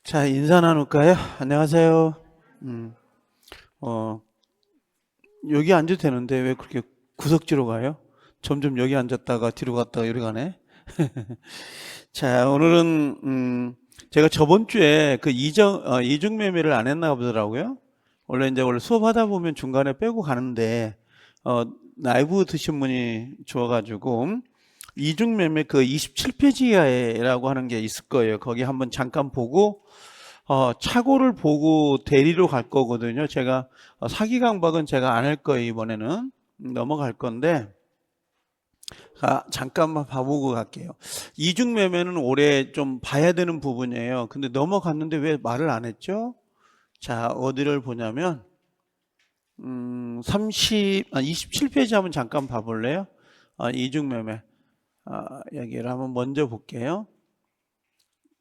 자, 인사 나눌까요? 안녕하세요. 음, 어, 여기 앉아도 되는데 왜 그렇게 구석지로 가요? 점점 여기 앉았다가 뒤로 갔다가 이리 가네. 자, 오늘은, 제가 저번 주에 그 이중매매를 안 했나 보더라고요. 원래 수업하다 보면 중간에 빼고 가는데, 라이브 드신 분이 주어가지고, 이중매매 그 27페이지라고 하는 게 있을 거예요. 거기 한번 잠깐 보고, 착오를 보고 대리로 갈 거거든요. 제가 사기 강박은 제가 안 할 거예요. 이번에는 넘어갈 건데 잠깐만 봐보고 갈게요. 이중 매매는 올해 좀 봐야 되는 부분이에요. 근데 넘어갔는데 왜 말을 안 했죠? 자, 어디를 보냐면 27페이지 한번 잠깐 봐볼래요? 이중 매매 여기를 한번 먼저 볼게요.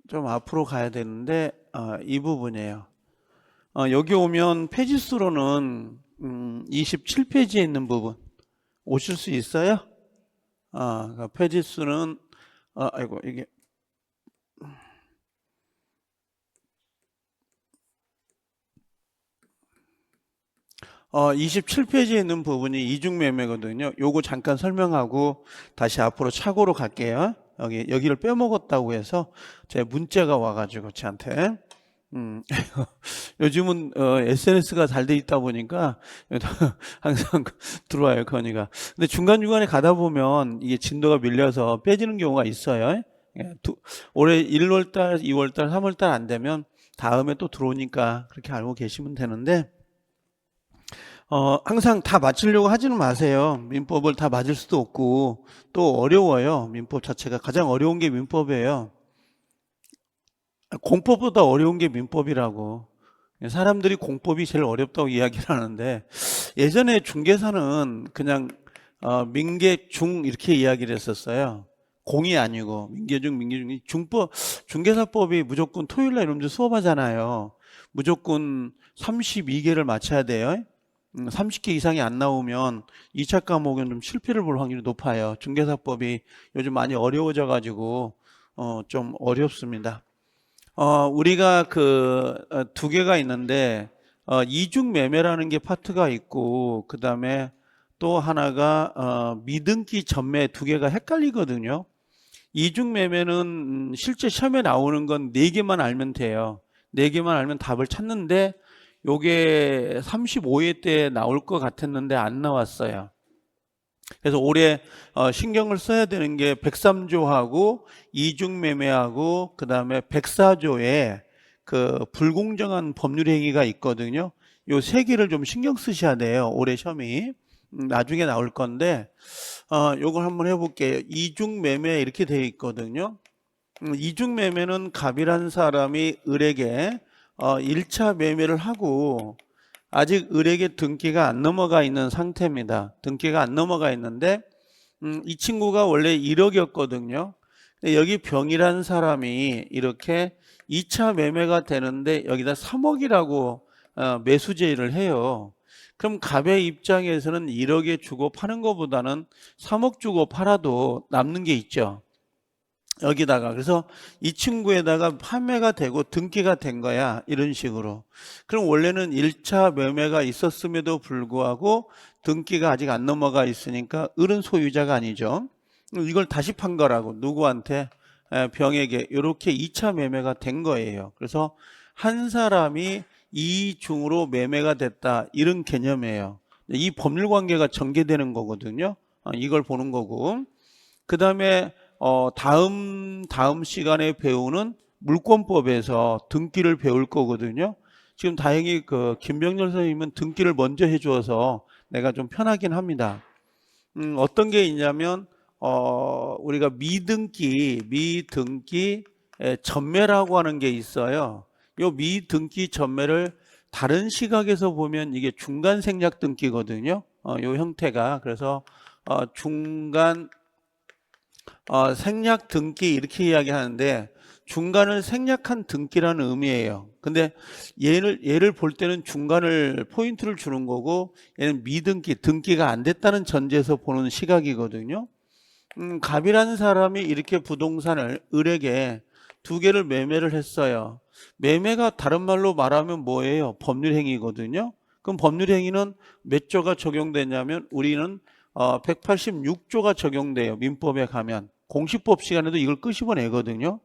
좀 앞으로 가야 되는데 이 부분이에요. 여기 오면 페이지 수로는 27페이지에 있는 부분 오실 수 있어요? 그러니까 페이지 수는 아이고 이게 27페이지에 있는 부분이 이중매매거든요. 요거 잠깐 설명하고 다시 앞으로 착오로 갈게요. 여기를 빼먹었다고 해서 제 문자가 와가지고 저한테 요즘은 SNS가 잘 돼 있다 보니까 항상 들어와요, 건의가. 근데 중간중간에 가다 보면 이게 진도가 밀려서 빼지는 경우가 있어요. 예, 올해 1월달, 2월달, 3월달 안 되면 다음에 또 들어오니까 그렇게 알고 계시면 되는데 항상 다 맞추려고 하지는 마세요. 민법을 다 맞을 수도 없고 또 어려워요. 민법 자체가 가장 어려운 게 민법이에요. 공법보다 어려운 게 민법이라고. 사람들이 공법이 제일 어렵다고 이야기를 하는데 예전에 중개사는 그냥 민계중 이렇게 이야기를 했었어요. 공이 아니고 민계중 중법 중개사법이 무조건 토요일날 여러분들 수업하잖아요. 무조건 32개를 맞춰야 돼요. 30개 이상이 안 나오면 2차 과목은 좀 실패를 볼 확률이 높아요. 중개사법이 요즘 많이 어려워져 가지고 좀 어렵습니다. 우리가 두 개가 있는데, 이중 매매라는 게 파트가 있고, 그 다음에 또 하나가, 미등기 전매 두 개가 헷갈리거든요. 이중 매매는 실제 시험에 나오는 건 네 개만 알면 돼요. 네 개만 알면 답을 찾는데, 요게 35회 때 나올 것 같았는데 안 나왔어요. 그래서 올해 신경을 써야 되는 게 103조하고 이중매매하고 그 다음에 104조에 그 불공정한 법률 행위가 있거든요. 요 세 개를 좀 신경 쓰셔야 돼요. 올해 시험이 나중에 나올 건데 요걸 한번 해볼게요. 이중매매 이렇게 되어 있거든요. 이중매매는 갑이라는 사람이 을에게 1차 매매를 하고 아직 을에게 등기가 안 넘어가 있는 상태입니다. 등기가 안 넘어가 있는데 이 친구가 원래 1억이었거든요. 여기 병이라는 사람이 이렇게 2차 매매가 되는데 여기다 3억이라고 매수 제의를 해요. 그럼 갑의 입장에서는 1억에 주고 파는 것보다는 3억 주고 팔아도 남는 게 있죠. 여기다가 그래서 이 친구에다가 판매가 되고 등기가 된 거야 이런 식으로. 그럼 원래는 1차 매매가 있었음에도 불구하고 등기가 아직 안 넘어가 있으니까 을은 소유자가 아니죠. 이걸 다시 판 거라고 누구한테 병에게 이렇게 2차 매매가 된 거예요. 그래서 한 사람이 이중으로 매매가 됐다 이런 개념이에요. 이 법률 관계가 전개되는 거거든요. 이걸 보는 거고 그 다음에 다음 시간에 배우는 물권법에서 등기를 배울 거거든요. 지금 다행히 김병렬 선생님은 등기를 먼저 해주어서 내가 좀 편하긴 합니다. 어떤 게 있냐면, 우리가 미등기 전매라고 하는 게 있어요. 요 미등기 전매를 다른 시각에서 보면 이게 중간 생략 등기거든요. 요 형태가. 그래서, 중간 생략 등기 이렇게 이야기하는데 중간을 생략한 등기라는 의미예요. 근데 얘를 볼 때는 중간을 포인트를 주는 거고 얘는 미등기, 등기가 안 됐다는 전제에서 보는 시각이거든요. 갑이라는 사람이 이렇게 부동산을 을에게 두 개를 매매를 했어요. 매매가 다른 말로 말하면 뭐예요? 법률행위거든요. 그럼 법률행위는 몇 조가 적용되냐면 우리는 186조가 적용돼요. 민법에 가면. 공시법 시간에도 이걸 끄집어내거든요.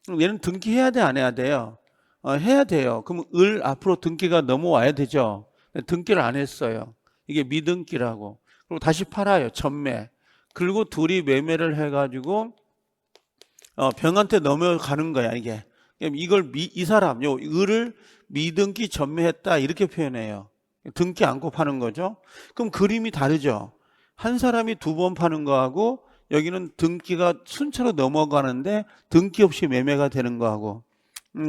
얘는 등기해야 돼, 안 해야 돼요? 해야 돼요. 그럼 앞으로 등기가 넘어와야 되죠. 등기를 안 했어요. 이게 미등기라고. 그리고 다시 팔아요. 전매. 그리고 둘이 매매를 해가지고 병한테 넘어가는 거야, 이게. 이걸 이 사람, 을을 미등기 전매했다 이렇게 표현해요. 등기 안고 파는 거죠. 그럼 그림이 다르죠. 한 사람이 두 번 파는 거하고 여기는 등기가 순차로 넘어가는데 등기 없이 매매가 되는 거하고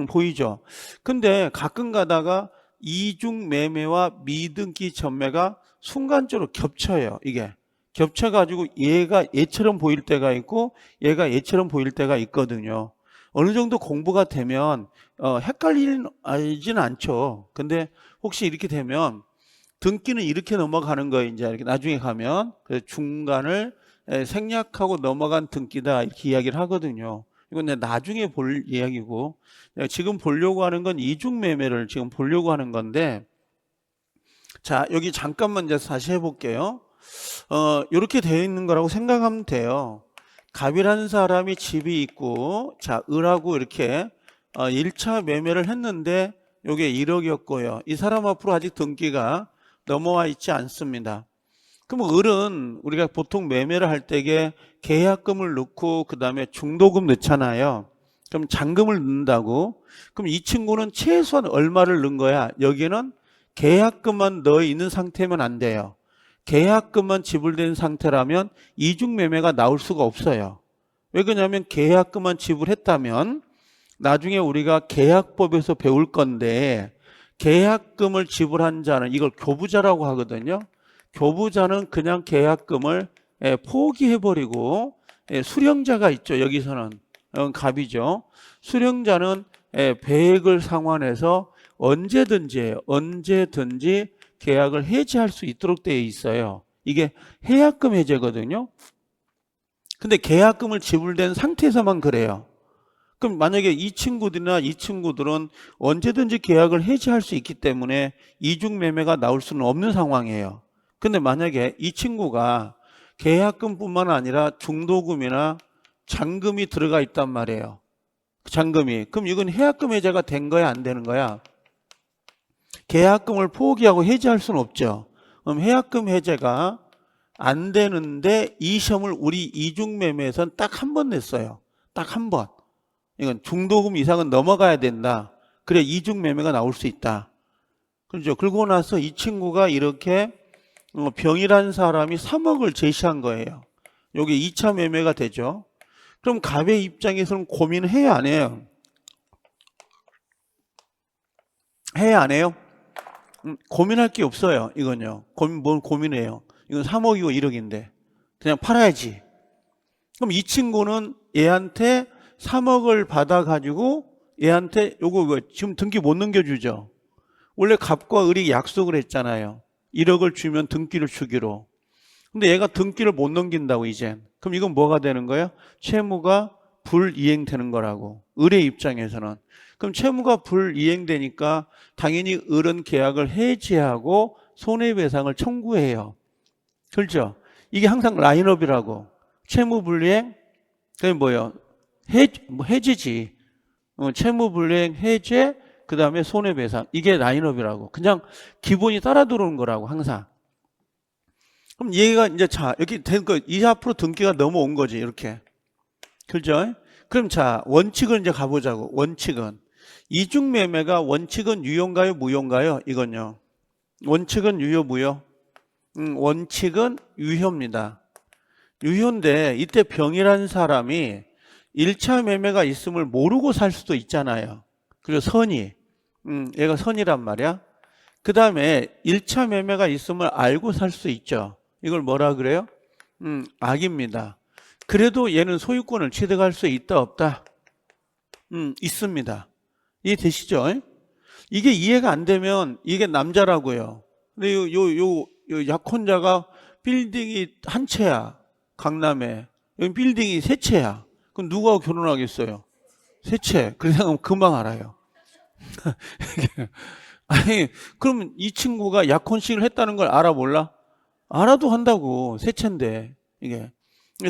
보이죠. 근데 가끔 가다가 이중 매매와 미등기 전매가 순간적으로 겹쳐요. 이게 겹쳐가지고 얘가 얘처럼 보일 때가 있고 얘가 얘처럼 보일 때가 있거든요. 어느 정도 공부가 되면 헷갈리진 않죠. 근데 혹시 이렇게 되면 등기는 이렇게 넘어가는 거예요. 이제 이렇게 나중에 가면 중간을 생략하고 넘어간 등기다 이렇게 이야기를 하거든요. 이건 나중에 볼 이야기고 지금 보려고 하는 건 이중 매매를 지금 보려고 하는 건데 자 여기 잠깐만 이제 다시 해볼게요. 이렇게 되어 있는 거라고 생각하면 돼요. 갑이라는 사람이 집이 있고 자 을하고 이렇게 1차 매매를 했는데 이게 1억이었고요. 이 사람 앞으로 아직 등기가 넘어와 있지 않습니다. 그럼 을은 우리가 보통 매매를 할 때에 계약금을 넣고 그 다음에 중도금 넣잖아요. 그럼 잔금을 넣는다고. 그럼 이 친구는 최소한 얼마를 넣은 거야? 여기는 계약금만 넣어 있는 상태면 안 돼요. 계약금만 지불된 상태라면 이중 매매가 나올 수가 없어요. 왜 그러냐면 계약금만 지불했다면 나중에 우리가 계약법에서 배울 건데 계약금을 지불한 자는 이걸 교부자라고 하거든요. 교부자는 그냥 계약금을 포기해버리고 수령자가 있죠. 여기서는 갑이죠. 수령자는 배액을 상환해서 언제든지 계약을 해지할 수 있도록 되어 있어요. 이게 해약금 해제거든요. 근데 계약금을 지불된 상태에서만 그래요. 그럼 만약에 이 친구들은 언제든지 계약을 해지할 수 있기 때문에 이중 매매가 나올 수는 없는 상황이에요. 근데 만약에 이 친구가 계약금뿐만 아니라 중도금이나 잔금이 들어가 있단 말이에요. 잔금이. 그럼 이건 해약금 해제가 된 거야, 안 되는 거야? 계약금을 포기하고 해지할 수는 없죠. 그럼 해약금 해제가 안 되는데 이 시험을 우리 이중매매에서는 딱 한 번 냈어요. 딱 한 번. 이건 중도금 이상은 넘어가야 된다. 그래 이중매매가 나올 수 있다. 그렇죠. 그러고 나서 이 친구가 이렇게 병이라는 사람이 3억을 제시한 거예요. 이게 2차 매매가 되죠. 그럼 갑의 입장에서는 고민을 해요, 안 해요? 해요, 안 해요? 고민할 게 없어요. 이건요. 뭘 고민해요. 이건 3억이고 1억인데 그냥 팔아야지. 그럼 이 친구는 얘한테 3억을 받아가지고 얘한테 요거 지금 등기 못 넘겨주죠. 원래 갑과 을이 약속을 했잖아요. 1억을 주면 등기를 주기로. 근데 얘가 등기를 못 넘긴다고 이젠. 그럼 이건 뭐가 되는 거예요? 채무가 불이행되는 거라고. 을의 입장에서는. 그럼 채무가 불이행되니까 당연히 을은 계약을 해지하고 손해배상을 청구해요. 그렇죠? 이게 항상 라인업이라고. 채무불이행, 그게 뭐예요? 해지지. 채무불이행, 해제, 그 다음에 손해배상. 이게 라인업이라고. 그냥 기본이 따라 들어오는 거라고, 항상. 그럼 얘가 이제 자, 이렇게 된 거, 이 앞으로 등기가 넘어온 거지, 이렇게. 그렇죠? 그럼 자, 원칙을 이제 가보자고. 원칙은. 이중매매가 원칙은 유효인가요, 무효인가요? 이건요. 원칙은 유효, 무효? 원칙은 유효입니다. 유효인데 이때 병이라는 사람이 1차 매매가 있음을 모르고 살 수도 있잖아요. 그리고 선이. 얘가 선이란 말이야. 그 다음에 1차 매매가 있음을 알고 살 수 있죠. 이걸 뭐라 그래요? 악입니다. 그래도 얘는 소유권을 취득할 수 있다, 없다? 있습니다. 이해되시죠? 이게 이해가 안 되면 이게 남자라고요. 근데 요 약혼자가 빌딩이 한 채야. 강남에. 여기 빌딩이 세 채야. 그럼 누구하고 결혼하겠어요? 세채. 그렇게 생각하면 금방 알아요. 아니, 그러면 이 친구가 약혼식을 했다는 걸 알아 몰라? 알아도 한다고. 세채인데, 이게.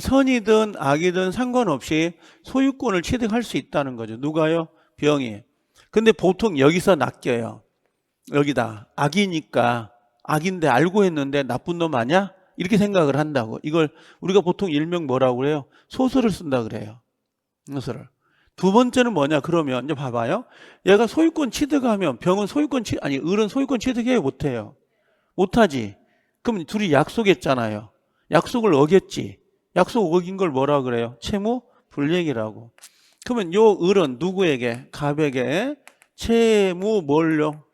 선이든 악이든 상관없이 소유권을 취득할 수 있다는 거죠. 누가요? 병이. 근데 보통 여기서 낚여요. 여기다. 악이니까, 악인데 알고 했는데 나쁜 놈 아니야? 이렇게 생각을 한다고. 이걸 우리가 보통 일명 뭐라고 그래요? 소설을 쓴다 그래요. 소설을. 두 번째는 뭐냐 그러면 이제 봐봐요. 얘가 소유권 취득하면 병은 을은 소유권 취득해요 못해요? 못하지. 그럼 둘이 약속했잖아요. 약속을 어겼지. 약속 어긴 걸 뭐라 그래요? 채무 불이행이라고. 그러면 요 을은 누구에게? 갑에게 채무 뭘요?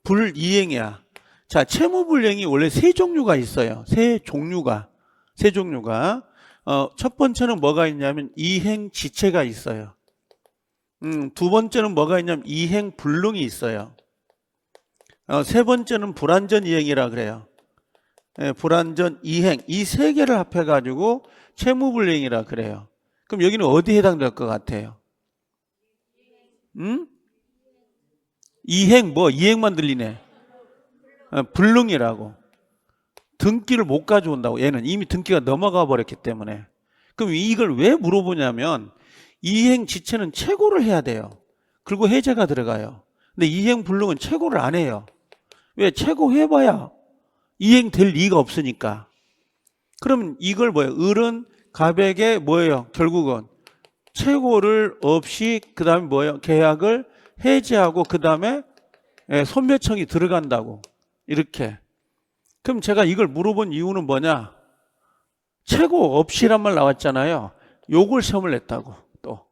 불이행이야. 자, 채무 불이행이 원래 세 종류가 있어요. 세 종류가. 첫 번째는 뭐가 있냐면 이행지체가 있어요. 두 번째는 뭐가 있냐면 이행불능이 있어요. 세 번째는 불완전이행이라 그래요. 불완전 이행. 이 세 개를 합해가지고 채무불이행이라 그래요. 그럼 여기는 어디에 해당될 것 같아요? 이행만 들리네. 불능이라고. 등기를 못 가져온다고. 얘는 이미 등기가 넘어가 버렸기 때문에. 그럼 이걸 왜 물어보냐면 이행지체는 최고를 해야 돼요. 그리고 해제가 들어가요. 근데 이행불능은 최고를 안 해요. 왜? 최고 해봐야 이행될 리가 없으니까. 그러면 이걸 뭐예요? 을은 갑에게 뭐예요? 결국은 최고를 없이 그 다음에 뭐예요? 계약을 해제하고 그 다음에 손배청이 들어간다고. 이렇게. 그럼 제가 이걸 물어본 이유는 뭐냐? 최고 없이란 말 나왔잖아요. 요걸 시험을 냈다고. 또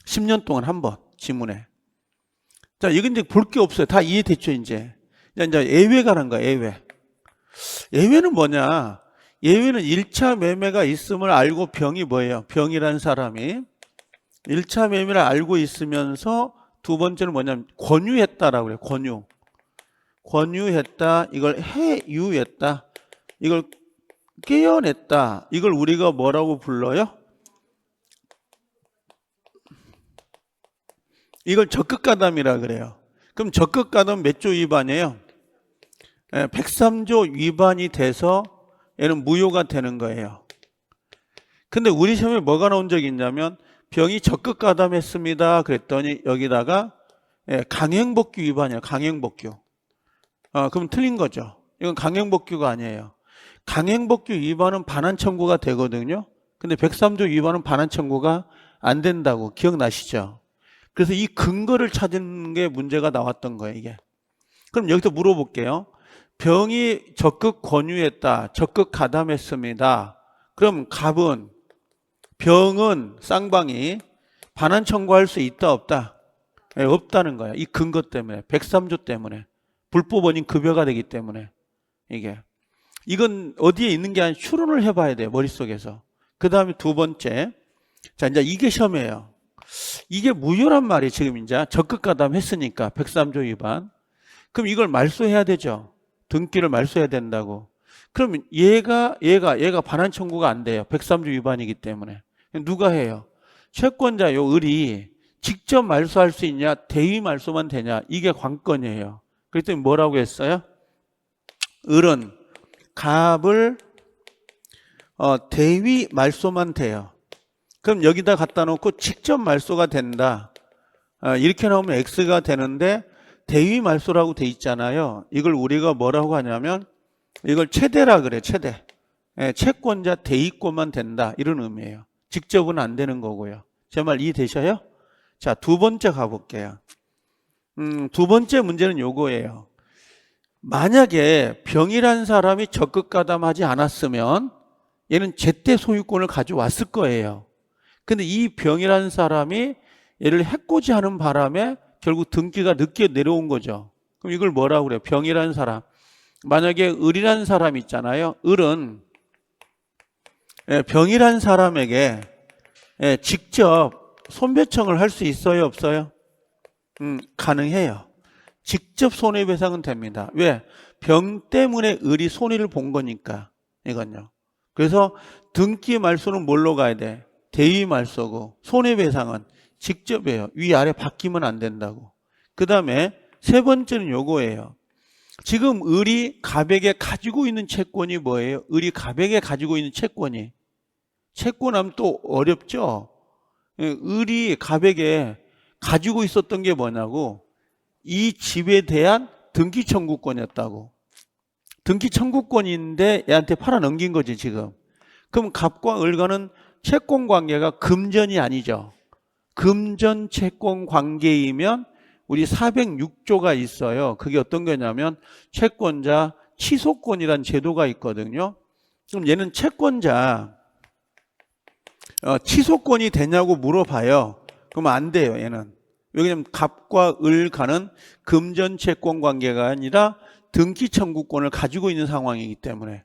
10년 동안 한 번 지문에. 자, 이건 이제 볼 게 없어요. 다 이해됐죠, 이제. 예외가 난 거야, 예외. 예외는 뭐냐? 예외는 1차 매매가 있음을 알고 병이 뭐예요? 병이라는 사람이 1차 매매를 알고 있으면서 두 번째는 뭐냐면 권유했다라고 그래요. 권유했다. 이걸 해유했다. 이걸 깨어냈다. 이걸 우리가 뭐라고 불러요? 이걸 적극가담이라 그래요. 그럼 적극가담 몇 조 위반이에요? 103조 위반이 돼서 얘는 무효가 되는 거예요. 근데 우리 시험에 뭐가 나온 적이 있냐면 병이 적극가담했습니다. 그랬더니 여기다가 강행복규 위반이에요. 강행복규. 그럼 틀린 거죠. 이건 강행복규가 아니에요. 강행복규 위반은 반환 청구가 되거든요. 근데 103조 위반은 반환 청구가 안 된다고. 기억나시죠? 그래서 이 근거를 찾은 게 문제가 나왔던 거예요, 이게. 그럼 여기서 물어볼게요. 병이 적극 권유했다. 적극 가담했습니다. 그럼 병은 쌍방이 반환 청구할 수 있다, 없다? 없다는 거야. 이 근거 때문에. 103조 때문에. 불법 원인 급여가 되기 때문에. 이건 어디에 있는 게 아니라 추론을 해봐야 돼요, 머릿속에서. 그 다음에 두 번째. 자, 이제 이게 시험이에요. 이게 무효란 말이에요, 지금 이제. 적극 가담했으니까, 103조 위반. 그럼 이걸 말소해야 되죠. 등기를 말소해야 된다고. 그럼 얘가 반환 청구가 안 돼요. 103조 위반이기 때문에. 누가 해요? 채권자 요 을이 직접 말소할 수 있냐, 대위 말소만 되냐, 이게 관건이에요. 그랬더니 뭐라고 했어요? 을은 갑을 대위 말소만 돼요. 그럼 여기다 갖다 놓고 직접 말소가 된다. 이렇게 나오면 X가 되는데 대위 말소라고 돼 있잖아요. 이걸 우리가 뭐라고 하냐면 이걸 최대라 그래. 최대. 채권자 대위권만 된다. 이런 의미예요. 직접은 안 되는 거고요. 제 말 이해되셔요? 자, 두 번째 가볼게요. 두 번째 문제는 요거예요. 만약에 병이란 사람이 적극 가담하지 않았으면 얘는 제때 소유권을 가져왔을 거예요. 근데 이 병이라는 사람이 얘를 해코지하는 바람에 결국 등기가 늦게 내려온 거죠. 그럼 이걸 뭐라고 그래요? 병이라는 사람. 만약에 을이라는 사람 있잖아요. 을은 병이라는 사람에게 직접 손배청을 할 수 있어요? 없어요? 가능해요. 직접 손해배상은 됩니다. 왜? 병 때문에 을이 손해를 본 거니까. 이건요. 그래서 등기 말소는 뭘로 가야 돼? 대위 말소고 손해배상은 직접 해요. 위아래 바뀌면 안 된다고. 그 다음에 세 번째는 요거예요. 지금 을이 갑에게 가지고 있는 채권이 뭐예요? 을이 갑에게 가지고 있는 채권이. 채권하면 또 어렵죠? 을이 갑에게 가지고 있었던 게 뭐냐고. 이 집에 대한 등기 청구권이었다고. 등기 청구권인데 얘한테 팔아 넘긴 거지 지금. 그럼 갑과 을과는 채권 관계가 금전이 아니죠. 금전 채권 관계이면 우리 406조가 있어요. 그게 어떤 거냐면 채권자 취소권이란 제도가 있거든요. 그럼 얘는 채권자 취소권이 되냐고 물어봐요. 그러면 안 돼요. 얘는. 왜냐하면 갑과 을과는 금전 채권 관계가 아니라 등기 청구권을 가지고 있는 상황이기 때문에.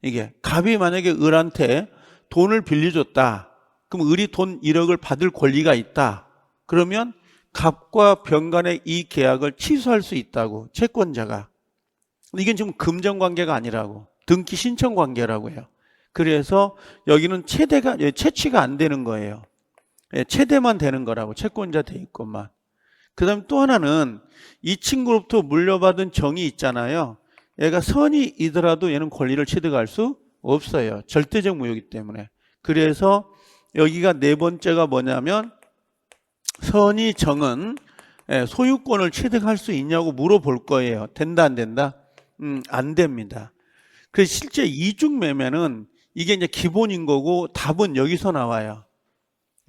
이게 갑이 만약에 을한테 돈을 빌려줬다. 그럼 을이 돈 1억을 받을 권리가 있다. 그러면 갑과 병 간의 이 계약을 취소할 수 있다고. 채권자가. 이게 지금 금전 관계가 아니라고. 등기 신청 관계라고 해요. 그래서 여기는 채취가 안 되는 거예요. 채대만 되는 거라고. 채권자 대위권만. 그 다음 또 하나는 이 친구로부터 물려받은 정이 있잖아요. 얘가 선이이더라도 얘는 권리를 취득할 수 없어요. 절대적 무효이기 때문에. 그래서 여기가 네 번째가 뭐냐면 선의 정은 소유권을 취득할 수 있냐고 물어볼 거예요. 된다 안 된다? 안 됩니다. 그래서 실제 이중매매는 이게 이제 기본인 거고 답은 여기서 나와요.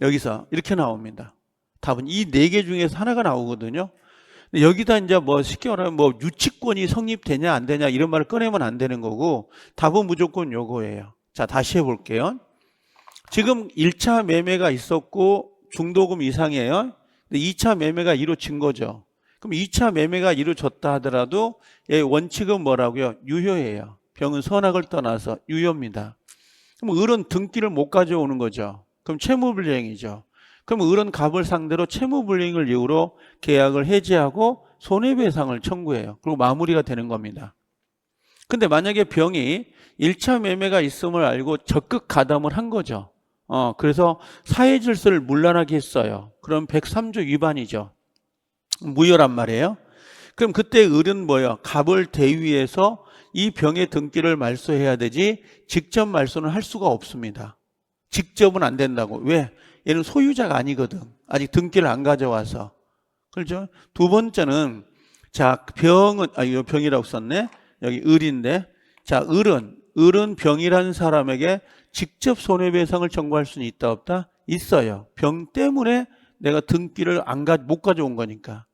여기서 이렇게 나옵니다. 답은 이 네 개 중에서 하나가 나오거든요. 여기다 이제 뭐 쉽게 말하면 뭐 유치권이 성립되냐 안 되냐 이런 말을 꺼내면 안 되는 거고 답은 무조건 요거예요. 자, 다시 해볼게요. 지금 1차 매매가 있었고 중도금 이상이에요. 근데 2차 매매가 이루어진 거죠. 그럼 2차 매매가 이루어졌다 하더라도 원칙은 뭐라고요? 유효예요. 병은 선악을 떠나서 유효입니다. 그럼 을은 등기를 못 가져오는 거죠. 그럼 채무불이행이죠. 그럼 을은 갑을 상대로 채무불이행을 이유로 계약을 해지하고 손해배상을 청구해요. 그리고 마무리가 되는 겁니다. 근데 만약에 병이 1차 매매가 있음을 알고 적극 가담을 한 거죠. 그래서 사회질서를 문란하게 했어요. 그럼 103조 위반이죠. 무효란 말이에요. 그럼 그때 을은 뭐예요? 갑을 대위해서 이 병의 등기를 말소해야 되지 직접 말소는 할 수가 없습니다. 직접은 안 된다고. 왜? 얘는 소유자가 아니거든. 아직 등기를 안 가져와서. 그렇죠? 두 번째는 자, 이거 병이라고 썼네. 여기 을인데. 자, 을은 병이라는 사람에게 직접 손해배상을 청구할 수는 있다 없다? 있어요. 병 때문에 내가 등기를 못 가져온 거니까.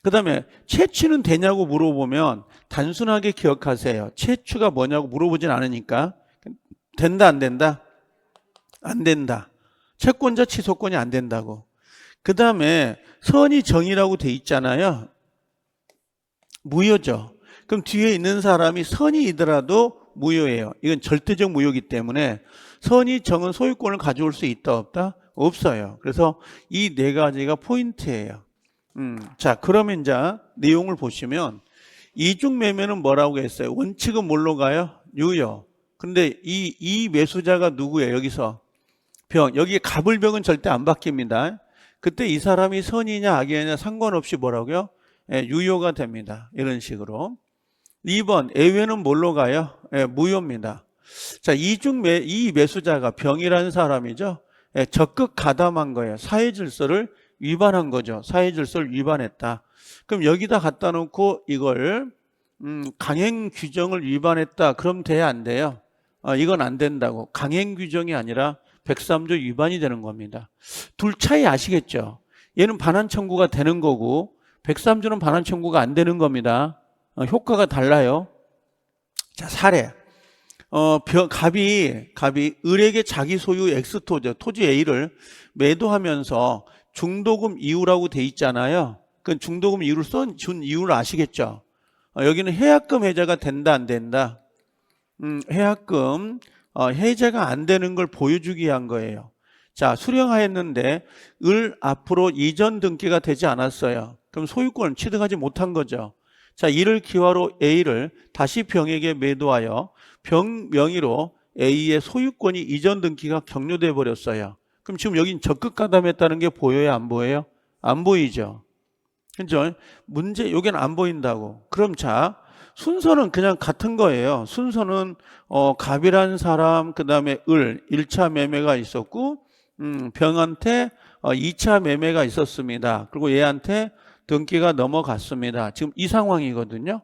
그 다음에 채취는 되냐고 물어보면 단순하게 기억하세요. 채취가 뭐냐고 물어보진 않으니까. 된다 안 된다? 안 된다. 채권자 취소권이 안 된다고. 그 다음에 선의 정이라고 돼 있잖아요. 무효죠. 그럼 뒤에 있는 사람이 선의이더라도 무효예요. 이건 절대적 무효이기 때문에 선의 정은 소유권을 가져올 수 있다 없다? 없어요. 그래서 이 네 가지가 포인트예요. 자, 그러면 이제 내용을 보시면 이중매매는 뭐라고 했어요? 원칙은 뭘로 가요? 유효. 근데 이 매수자가 누구예요? 여기서 병. 여기 갑을병은 절대 안 바뀝니다. 그때 이 사람이 선이냐 악이냐 상관없이 뭐라고요? 유효가 됩니다. 이런 식으로. 2번 애외는 뭘로 가요? 무효입니다. 자, 이 매수자가 병이라는 사람이죠. 적극 가담한 거예요. 사회질서를 위반한 거죠. 사회질서를 위반했다. 그럼 여기다 갖다 놓고 이걸 강행 규정을 위반했다. 그럼 돼야 안 돼요? 이건 안 된다고. 강행 규정이 아니라 103조 위반이 되는 겁니다. 둘 차이 아시겠죠? 얘는 반환 청구가 되는 거고 103조는 반환 청구가 안 되는 겁니다. 효과가 달라요. 자, 사례. 갑이 을에게 자기 소유 토지 A를 매도하면서 중도금 이유라고 돼 있잖아요. 그 중도금 이유를 준 이유를 아시겠죠? 여기는 해약금 해제가 된다 안 된다? 해약금 해제가 안 되는 걸 보여주기 위한 거예요. 자, 수령하였는데 을 앞으로 이전 등기가 되지 않았어요. 그럼 소유권을 취득하지 못한 거죠. 자, 이를 기화로 A를 다시 병에게 매도하여 병 명의로 A의 소유권이 이전 등기가 격려돼 버렸어요. 그럼 지금 여긴 적극 가담했다는 게 보여요, 안 보여요? 안 보이죠. 그죠? 문제, 여기는 안 보인다고. 그럼 자, 순서는 그냥 같은 거예요. 순서는 갑이란 사람, 그 다음에 1차 매매가 있었고, 병한테 2차 매매가 있었습니다. 그리고 얘한테 등기가 넘어갔습니다. 지금 이 상황이거든요.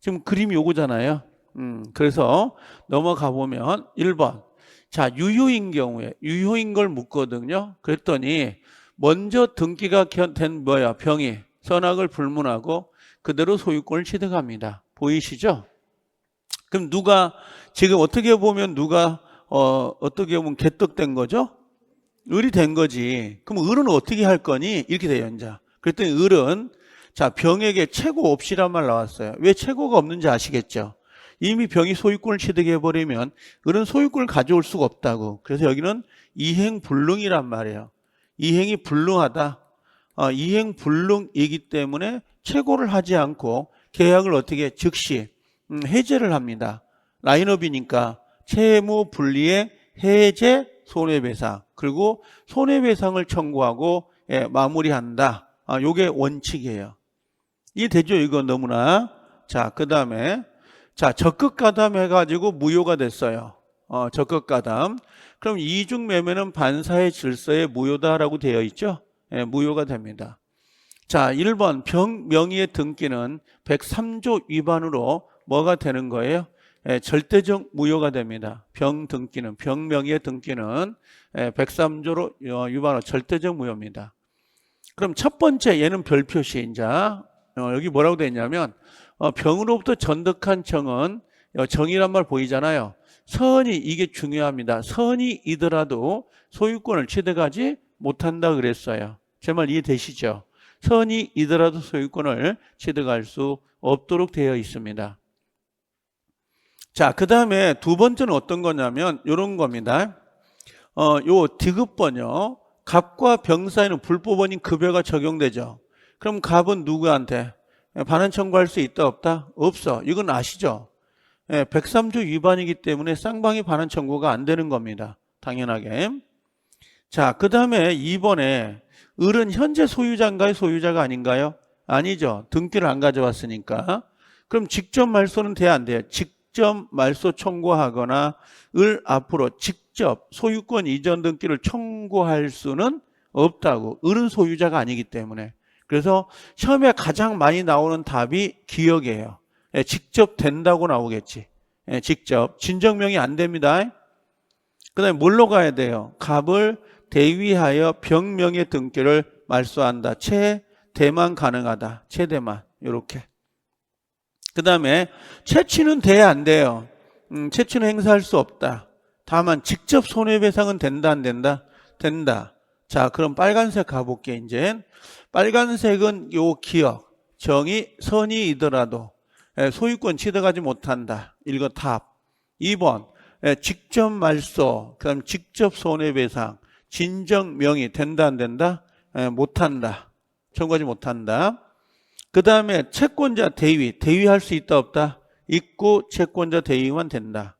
지금 그림이 요거잖아요. 그래서 넘어가 보면 1번. 자, 유효인 경우에 유효인 걸 묻거든요. 그랬더니 먼저 등기가 된 병이 선악을 불문하고 그대로 소유권을 취득합니다. 보이시죠? 그럼 누가 지금 어떻게 보면 누가 어떻게 보면 개떡된 거죠? 을이 된 거지. 그럼 을은 어떻게 할 거니? 이렇게 돼요, 이제. 그랬더니 을은 자, 병에게 최고 없이란 말 나왔어요. 왜 최고가 없는지 아시겠죠? 이미 병이 소유권을 취득해버리면 을은 소유권을 가져올 수가 없다고. 그래서 여기는 이행불능이란 말이에요. 이행이 불능하다. 이행불능이기 때문에 최고를 하지 않고 계약을 어떻게 즉시 해제를 합니다. 라인업이니까 채무 분리의 해제 손해배상 그리고 손해배상을 청구하고 마무리한다. 요게 원칙이에요. 이해되죠? 이거 너무나. 자, 그 다음에 자, 적극 가담해가지고 무효가 됐어요. 적극 가담. 그럼 이중 매매는 반사의 질서에 무효다라고 되어 있죠? 무효가 됩니다. 자, 1번 병 명의의 등기는 103조 위반으로 뭐가 되는 거예요? 절대적 무효가 됩니다. 병 등기는 병 명의의 등기는 103조로 위반으로 절대적 무효입니다. 그럼 첫 번째 얘는 별 표시. 이제 여기 뭐라고 되어 있냐면 병으로부터 전득한 정은 정이란 말 보이잖아요. 선이 이게 중요합니다. 선이이더라도 소유권을 취득하지 못한다 그랬어요. 제 말 이해되시죠? 선이이더라도 소유권을 취득할 수 없도록 되어 있습니다. 자, 그 다음에 두 번째는 어떤 거냐면 이런 겁니다. 요 디귿번요. 갑과 병 사이는 불법원인 급여가 적용되죠. 그럼 갑은 누구한테 반환 청구할 수 있다 없다? 없어. 이건 아시죠? 103조 위반이기 때문에 쌍방이 반환 청구가 안 되는 겁니다. 당연하게. 자, 그 다음에 2번에 을은 현재 소유자인가요? 소유자가 아닌가요? 아니죠. 등기를 안 가져왔으니까. 그럼 직접 말소는 돼야 안 돼요. 직접 말소 청구하거나 을 앞으로 직접 소유권 이전 등기를 청구할 수는 없다고. 을은 소유자가 아니기 때문에. 그래서 시험에 가장 많이 나오는 답이 기억이에요. 직접 된다고 나오겠지. 직접. 진정명이 안 됩니다. 그 다음에 뭘로 가야 돼요? 갑을 대위하여 병명의 등기를 말소한다. 최대만 가능하다. 최대만. 이렇게. 그 다음에 채취는 돼야 안 돼요. 채취는 행사할 수 없다. 다만 직접 손해배상은 된다 안 된다? 된다. 자, 그럼 빨간색 가볼게 이제. 빨간색은 요 기억. 정이 선이이더라도 소유권 취득하지 못한다. 이거 답. 2번 직접 말소, 그 다음 직접 손해배상, 진정명의 된다 안 된다? 못한다. 청구하지 못한다. 그 다음에 채권자 대위, 대위할 수 있다 없다? 있고 채권자 대위만 된다.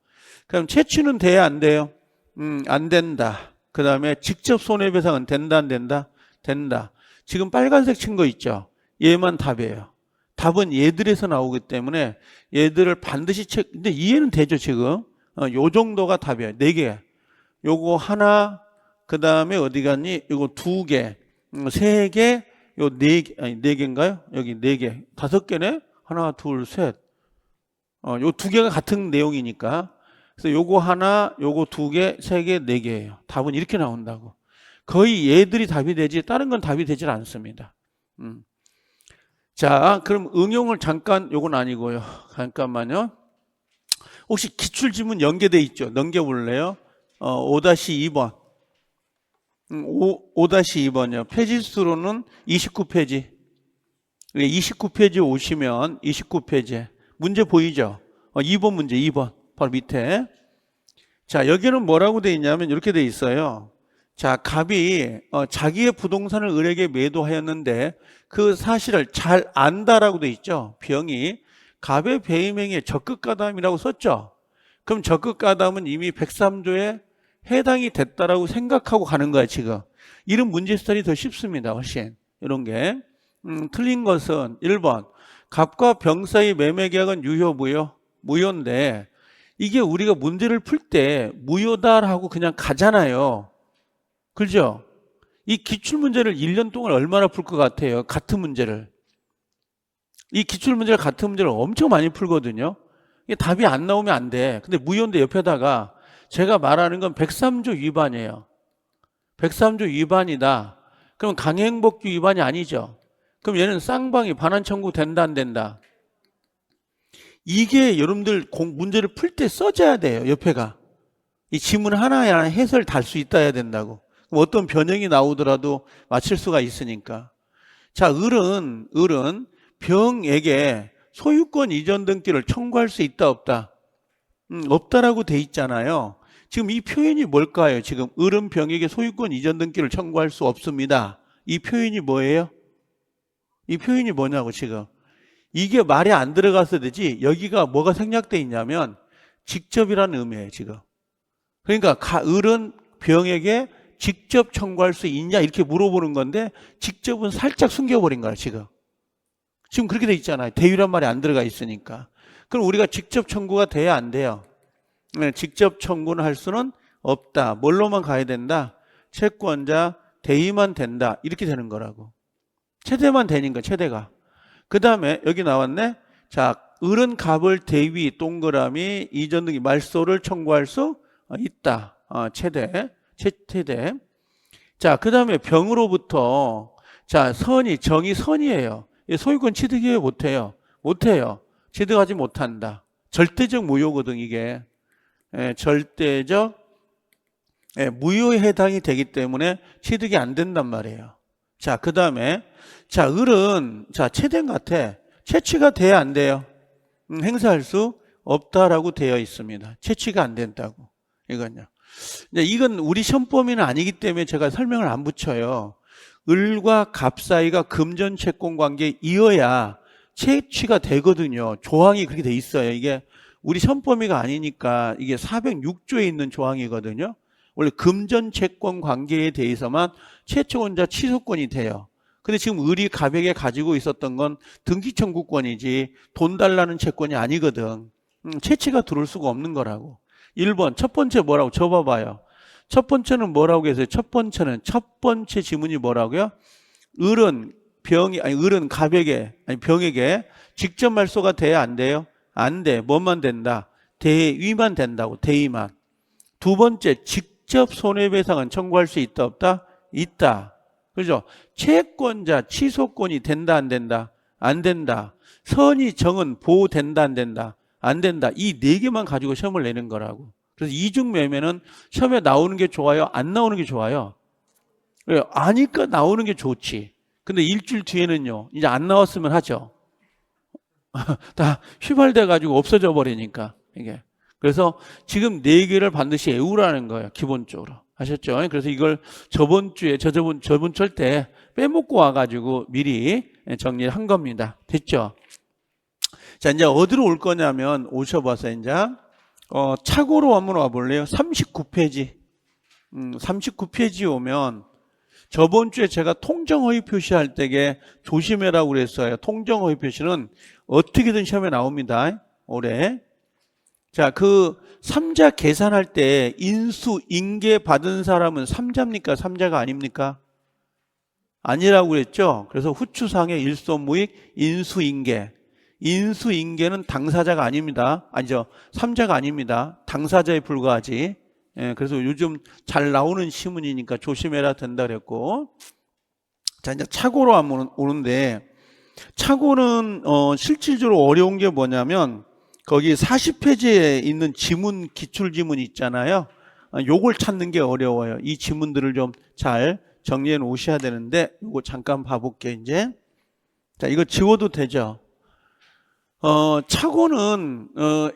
그럼 채취는 돼야 안 돼요? 안 된다. 그 다음에 직접 손해배상은 된다 안 된다? 된다. 지금 빨간색 친 거 있죠? 얘만 답이에요. 답은 얘들에서 나오기 때문에 얘들을 반드시 근데 이해는 되죠 지금? 요 정도가 답이에요. 4개. 요거 하나, 그 다음에 어디 갔니? 요거 2개, 3개, 요 4개, 아니 4개인가요? 여기 4개. 5개네? 하나, 둘, 셋. 요 2개가 같은 내용이니까. 그래서 요거 하나, 요거 2개, 3개, 4개예요. 답은 이렇게 나온다고. 거의 얘들이 답이 되지 다른 건 답이 되질 않습니다. 자, 그럼 응용을 잠깐, 요건 아니고요. 잠깐만요. 혹시 기출지문 연계돼 있죠? 넘겨볼래요? 5-2번. 5-2번이요. 페이지 수로는 29페이지. 29페이지 오시면 29페이지에 문제 보이죠? 2번 문제, 2번. 바로 밑에. 자, 여기는 뭐라고 돼 있냐면 이렇게 돼 있어요. 자, 갑이 자기의 부동산을 을에게 매도하였는데 그 사실을 잘 안다라고 돼 있죠. 병이 갑의 배임행위에 적극 가담이라고 썼죠. 그럼 적극 가담은 이미 103조에 해당이 됐다라고 생각하고 가는 거야, 지금. 이런 문제 수단이 더 쉽습니다, 훨씬. 이런 게. 틀린 것은 1번. 갑과 병 사이 매매 계약은 유효, 무효? 무효인데, 이게 우리가 문제를 풀 때 무효다라고 그냥 가잖아요. 그죠? 이 기출문제를 1년 동안 얼마나 풀 것 같아요? 같은 문제를. 이 기출문제를 같은 문제를 엄청 많이 풀거든요. 이게 답이 안 나오면 안 돼. 근데 무효인데 옆에다가 제가 말하는 건 103조 위반이에요. 103조 위반이다. 그럼 강행법규 위반이 아니죠. 그럼 얘는 쌍방이 반환 청구 된다 안 된다? 이게 여러분들 문제를 풀 때 써줘야 돼요. 옆에가. 이 지문 하나에 하나 해설 달 수 있다 해야 된다고. 그럼 어떤 변형이 나오더라도 맞출 수가 있으니까. 자, 을은 병에게 소유권 이전 등기를 청구할 수 있다 없다? 없다라고 돼 있잖아요. 지금 이 표현이 뭘까요? 지금 을은 병에게 소유권 이전 등기를 청구할 수 없습니다. 이 표현이 뭐예요? 이 표현이 뭐냐고 지금. 이게 말이 안 들어가서 되지 여기가 뭐가 생략돼 있냐면 직접이라는 의미예요 지금. 그러니까 을은 병에게 직접 청구할 수 있냐 이렇게 물어보는 건데 직접은 살짝 숨겨버린 거야 지금. 지금 그렇게 돼 있잖아요. 대유란 말이 안 들어가 있으니까. 그럼 우리가 직접 청구가 돼야 안 돼요? 네, 직접 청구는 할 수는 없다. 뭘로만 가야 된다? 채권자 대의만 된다. 이렇게 되는 거라고. 최대만 되니까 최대가. 그 다음에 여기 나왔네. 자, 을은 갑을 대위 동그라미 이전 등기 말소를 청구할 수 있다. 최대. 자, 그 다음에 병으로부터 자 정의 선이에요. 소유권 취득해요 못해요? 못해요. 취득하지 못한다. 절대적 무효거든 이게. 절대적 무효에 해당이 되기 때문에 취득이 안 된단 말이에요. 자, 그 다음에 자 을은 자 채된 같아. 채취가 돼야 안 돼요? 행사할 수 없다라고 되어 있습니다. 채취가 안 된다고. 이건요. 이건 우리 시험 범위는 아니기 때문에 제가 설명을 안 붙여요. 을과 갑 사이가 금전 채권 관계에 이어야 채취가 되거든요. 조항이 그렇게 돼 있어요. 이게 우리 시험 범위가 아니니까 이게 406조에 있는 조항이거든요. 원래 금전 채권 관계에 대해서만 채권자 취소권이 돼요. 근데 지금 을이 갑에게 가지고 있었던 건 등기 청구권이지 돈 달라는 채권이 아니거든. 채취가 들어올 수가 없는 거라고. 1번 첫 번째 뭐라고 적어봐요. 첫 번째는 뭐라고 했어요? 첫 번째 지문이 뭐라고요? 을은 병에게 직접 말소가 돼야 안 돼요? 안 돼. 뭐만 된다? 대위만 된다고. 대위만. 두 번째 직접 손해배상은 청구할 수 있다 없다? 있다. 그죠? 채권자 취소권이 된다 안 된다? 안 된다. 선의 정은 보호된다 안 된다? 안 된다. 이 네 개만 가지고 시험을 내는 거라고. 그래서 이중매매는 시험에 나오는 게 좋아요? 안 나오는 게 좋아요? 아니까 나오는 게 좋지. 근데 일주일 뒤에는요. 이제 안 나왔으면 하죠. 다 휘발돼 가지고 없어져 버리니까 이게. 그래서 지금 네 개를 반드시 외우라는 거예요. 기본적으로. 아셨죠? 그래서 이걸 저번 주 때 빼먹고 와가지고 미리 정리한 겁니다. 됐죠? 자, 이제 어디로 올 거냐면 오셔봐서 이제 착오로 한번 와볼래요? 39페이지. 39페이지 오면 저번 주에 제가 통정허위 표시할 때에 조심해라고 그랬어요. 통정허위 표시는 어떻게든 시험에 나옵니다. 올해. 자, 그 3자 계산할 때 인수, 인계 받은 사람은 3자입니까? 3자가 아닙니까? 아니라고 그랬죠? 그래서 후추상의 일손무익, 인수, 인계. 인수, 인계는 당사자가 아닙니다. 아니죠. 3자가 아닙니다. 당사자에 불과하지. 예, 그래서 요즘 잘 나오는 시문이니까 조심해라 된다 그랬고. 자, 이제 착오로 한번 오는데, 착오는, 실질적으로 어려운 게 뭐냐면, 거기 40페이지에 있는 지문, 기출지문 있잖아요. 요걸 찾는 게 어려워요. 이 지문들을 좀 잘 정리해 놓으셔야 되는데, 요거 잠깐 봐볼게요, 이제. 자, 이거 지워도 되죠? 착오는,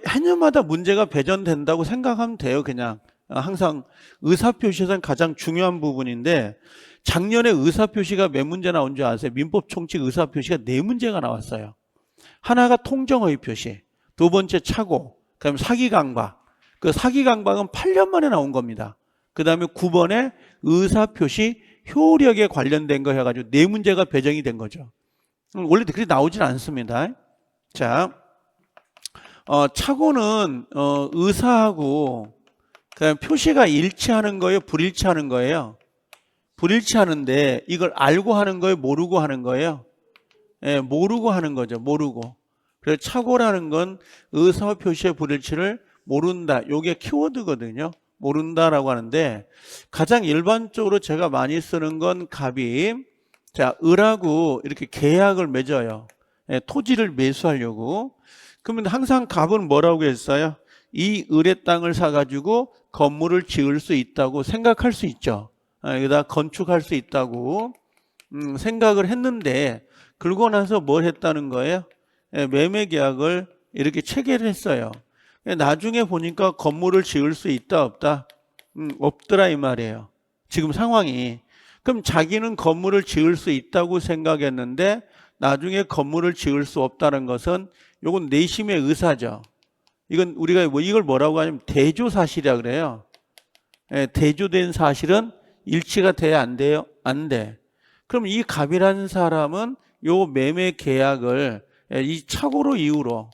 해년마다 문제가 배전된다고 생각하면 돼요, 그냥. 항상 의사표시에서는 가장 중요한 부분인데, 작년에 의사표시가 몇 문제 나온 줄 아세요? 민법 총칙 의사표시가 4문제가 나왔어요. 하나가 통정허위 표시, 두 번째 착오, 그다음에 사기강박, 그 사기강박은 8년 만에 나온 겁니다. 그 다음에 9번에 의사표시 효력에 관련된 거 해가지고 네 문제가 배정이 된 거죠. 원래 그렇게 나오진 않습니다. 자, 착오는 의사하고 그다음에 표시가 일치하는 거예요, 불일치하는 거예요? 불일치하는데 이걸 알고 하는 거예요, 모르고 하는 거예요? 예, 모르고 하는 거죠. 모르고. 그래서 착오라는 건 의사와 표시의 불일치를 모른다. 요게 키워드거든요. 모른다라고 하는데 가장 일반적으로 제가 많이 쓰는 건 갑이 자, 을하고 이렇게 계약을 맺어요. 예, 토지를 매수하려고. 그러면 항상 갑은 뭐라고 했어요? 이 을의 땅을 사가지고 건물을 지을 수 있다고 생각할 수 있죠. 여기다 건축할 수 있다고 생각을 했는데 그러고 나서 뭘 했다는 거예요? 매매 계약을 이렇게 체결을 했어요. 나중에 보니까 건물을 지을 수 있다 없다? 없더라 이 말이에요. 지금 상황이. 그럼 자기는 건물을 지을 수 있다고 생각했는데 나중에 건물을 지을 수 없다는 것은 이건 내심의 의사죠. 이건 우리가 이걸 뭐라고 하냐면 대조사실이라 그래요. 대조된 사실은 일치가 돼야 안 돼요? 안 돼. 그럼 이 갑이라는 사람은 요 매매 계약을 이 착오를 이유로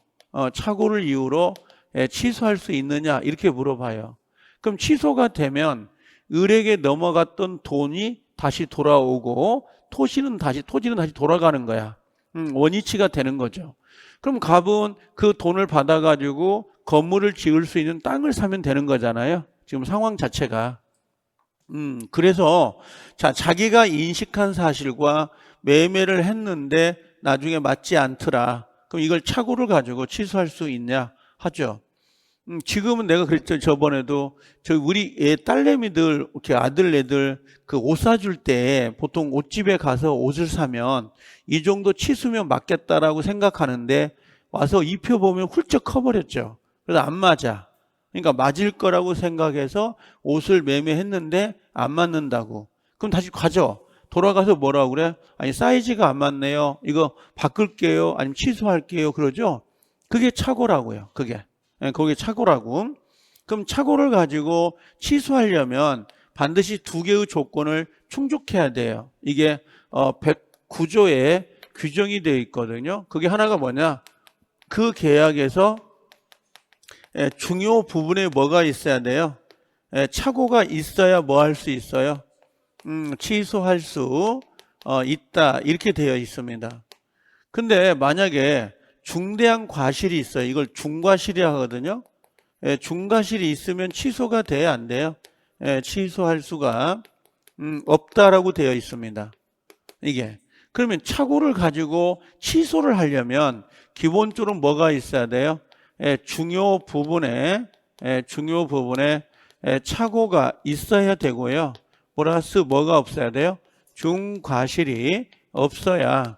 취소할 수 있느냐 이렇게 물어봐요. 그럼 취소가 되면 을에게 넘어갔던 돈이 다시 돌아오고 토지는 다시 돌아가는 거야. 원위치가 되는 거죠. 그럼 갑은 그 돈을 받아가지고 건물을 지을 수 있는 땅을 사면 되는 거잖아요. 지금 상황 자체가. 그래서 자기가 인식한 사실과 매매를 했는데 나중에 맞지 않더라. 그럼 이걸 착오를 가지고 취소할 수 있냐 하죠. 지금은 내가 그랬죠. 저번에도 우리 딸내미들, 이렇게 아들애들 그 옷 사줄 때 보통 옷집에 가서 옷을 사면 이 정도 치수면 맞겠다라고 생각하는데 와서 입혀보면 훌쩍 커버렸죠. 그래서 안 맞아. 그러니까 맞을 거라고 생각해서 옷을 매매했는데 안 맞는다고. 그럼 다시 가죠. 돌아가서 뭐라고 그래? 아니 사이즈가 안 맞네요. 이거 바꿀게요. 아니면 취소할게요. 그러죠. 그게 착오라고요. 그게 착오라고. 그럼 착오를 가지고 취소하려면 반드시 두 개의 조건을 충족해야 돼요. 이게 109조에 규정이 되어 있거든요. 그게 하나가 뭐냐? 그 계약에서 중요 부분에 뭐가 있어야 돼요? 착오가 있어야 뭐 할 수 있어요? 취소할 수 있다 이렇게 되어 있습니다. 근데 만약에 중대한 과실이 있어요. 이걸 중과실이라고 하거든요. 중과실이 있으면 취소가 돼야 안 돼요? 취소할 수가 없다라고 되어 있습니다. 이게 그러면 착오를 가지고 취소를 하려면 기본적으로 뭐가 있어야 돼요? 중요 부분에 착오가 있어야 되고요. 플러스 뭐가 없어야 돼요? 중과실이 없어야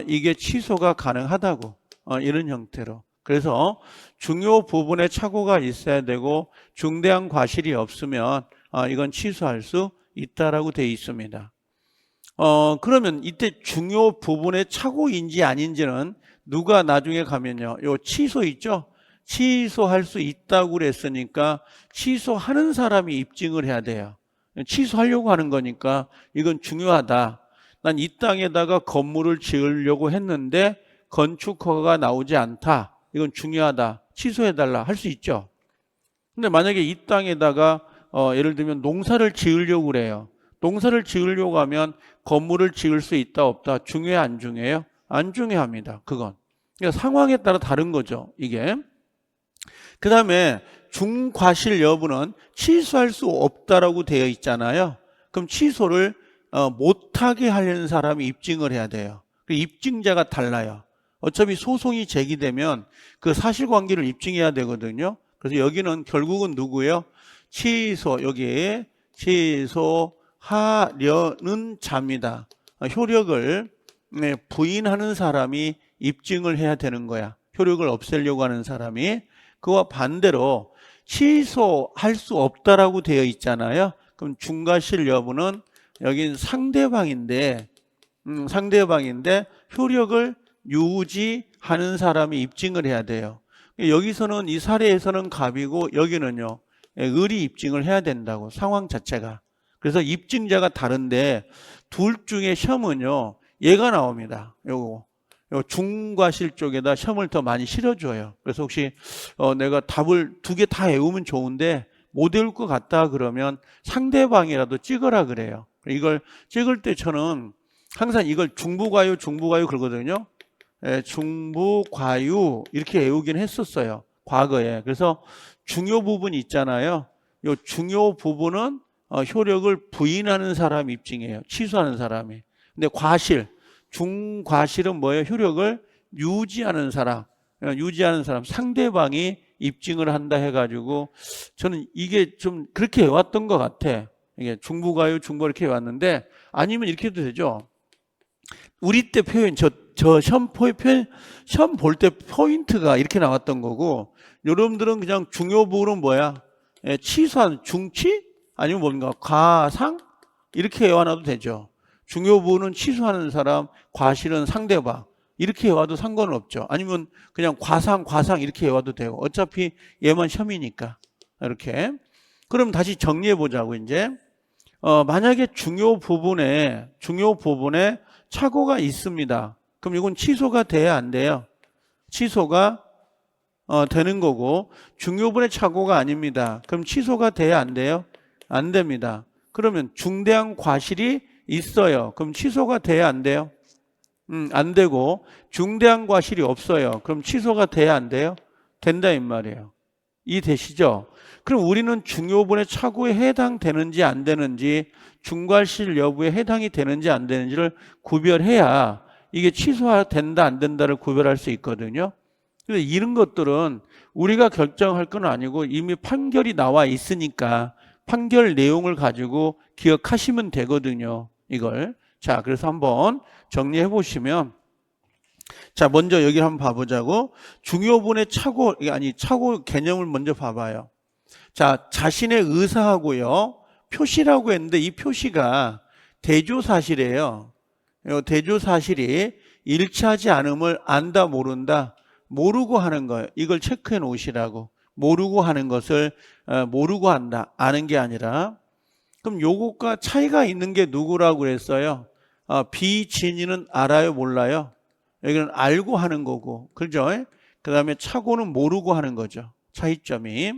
이게 취소가 가능하다고 이런 형태로. 그래서 중요 부분에 착오가 있어야 되고 중대한 과실이 없으면 이건 취소할 수 있다라고 되어 있습니다. 그러면 이때 중요 부분의 착오인지 아닌지는 누가 나중에 가면요. 요 취소 있죠? 취소할 수 있다고 그랬으니까 취소하는 사람이 입증을 해야 돼요. 취소하려고 하는 거니까 이건 중요하다. 난 이 땅에다가 건물을 지으려고 했는데 건축허가가 나오지 않다. 이건 중요하다. 취소해달라 할 수 있죠. 근데 만약에 이 땅에다가 예를 들면 농사를 지으려고 그래요. 농사를 지으려고 하면 건물을 지을 수 있다 없다 중요해 안 중요해요? 안 중요합니다. 그건. 그러니까 상황에 따라 다른 거죠. 이게. 그 다음에 중과실 여부는 취소할 수 없다라고 되어 있잖아요. 그럼 취소를 못하게 하려는 사람이 입증을 해야 돼요. 입증자가 달라요. 어차피 소송이 제기되면 그 사실관계를 입증해야 되거든요. 그래서 여기는 결국은 누구예요? 여기에 취소하려는 자입니다. 효력을 부인하는 사람이 입증을 해야 되는 거야. 효력을 없애려고 하는 사람이. 그와 반대로 취소할 수 없다라고 되어 있잖아요. 그럼 중과실 여부는 여긴 상대방인데 효력을 유지하는 사람이 입증을 해야 돼요. 여기서는 이 사례에서는 갑이고 여기는요 을이 입증을 해야 된다고, 상황 자체가. 그래서 입증자가 다른데 둘 중에 시험은요 얘가 나옵니다. 요거 중과실 쪽에다 시험을 더 많이 실어줘요. 그래서 혹시 내가 답을 두 개 다 외우면 좋은데 못 외울 것 같다 그러면 상대방이라도 찍으라 그래요. 이걸 찍을 때 저는 항상 이걸 중부과유 그러거든요. 중부과유 이렇게 외우긴 했었어요, 과거에. 그래서 중요 부분 있잖아요. 요 중요 부분은 효력을 부인하는 사람이 입증해요, 취소하는 사람이. 근데 과실, 중과실은 뭐예요? 효력을 유지하는 사람, 상대방이 입증을 한다 해가지고 저는 이게 좀 그렇게 해왔던 것 같아. 이게 중부과유, 중부 이렇게 해왔는데, 아니면 이렇게 해도 되죠. 우리 때 표현, 시험 볼 때 포인트가 이렇게 나왔던 거고, 여러분들은 그냥 중요 부분은 뭐야? 취소한 중치? 아니면 뭔가 과상? 이렇게 외워놔도 되죠. 중요 부분은 취소하는 사람, 과실은 상대방. 이렇게 외워도 상관은 없죠. 아니면 그냥 과상 이렇게 외워도 되고. 어차피 얘만 시험이니까. 이렇게. 그럼 다시 정리해 보자고, 이제. 만약에 중요 부분에 착오가 있습니다. 그럼 이건 취소가 돼야 안 돼요? 취소가 되는 거고, 중요분의 착오가 아닙니다. 그럼 취소가 돼야 안 돼요? 안 됩니다. 그러면 중대한 과실이 있어요. 그럼 취소가 돼야 안 돼요? 안 되고, 중대한 과실이 없어요. 그럼 취소가 돼야 안 돼요? 된다 이 말이에요. 이해되시죠? 그럼 우리는 중요분의 착오에 해당되는지 안 되는지, 중과실 여부에 해당이 되는지 안 되는지를 구별해야 이게 취소된다 안 된다를 구별할 수 있거든요. 그래서 이런 것들은 우리가 결정할 건 아니고 이미 판결이 나와 있으니까 판결 내용을 가지고 기억하시면 되거든요, 이걸. 자, 그래서 한번 정리해 보시면, 자, 먼저 여기 한번 봐보자고. 중요분의 착오 개념을 먼저 봐봐요. 자, 자신의 의사하고요 표시라고 했는데, 이 표시가 대조사실이에요. 대조사실이 일치하지 않음을 안다, 모른다? 모르고 하는 거예요. 이걸 체크해 놓으시라고. 모르고 하는 것을 모르고 한다, 아는 게 아니라. 그럼 요것과 차이가 있는 게 누구라고 그랬어요? 비진이는 알아요, 몰라요? 여기는 알고 하는 거고, 그죠? 그 다음에 착오는 모르고 하는 거죠, 차이점이.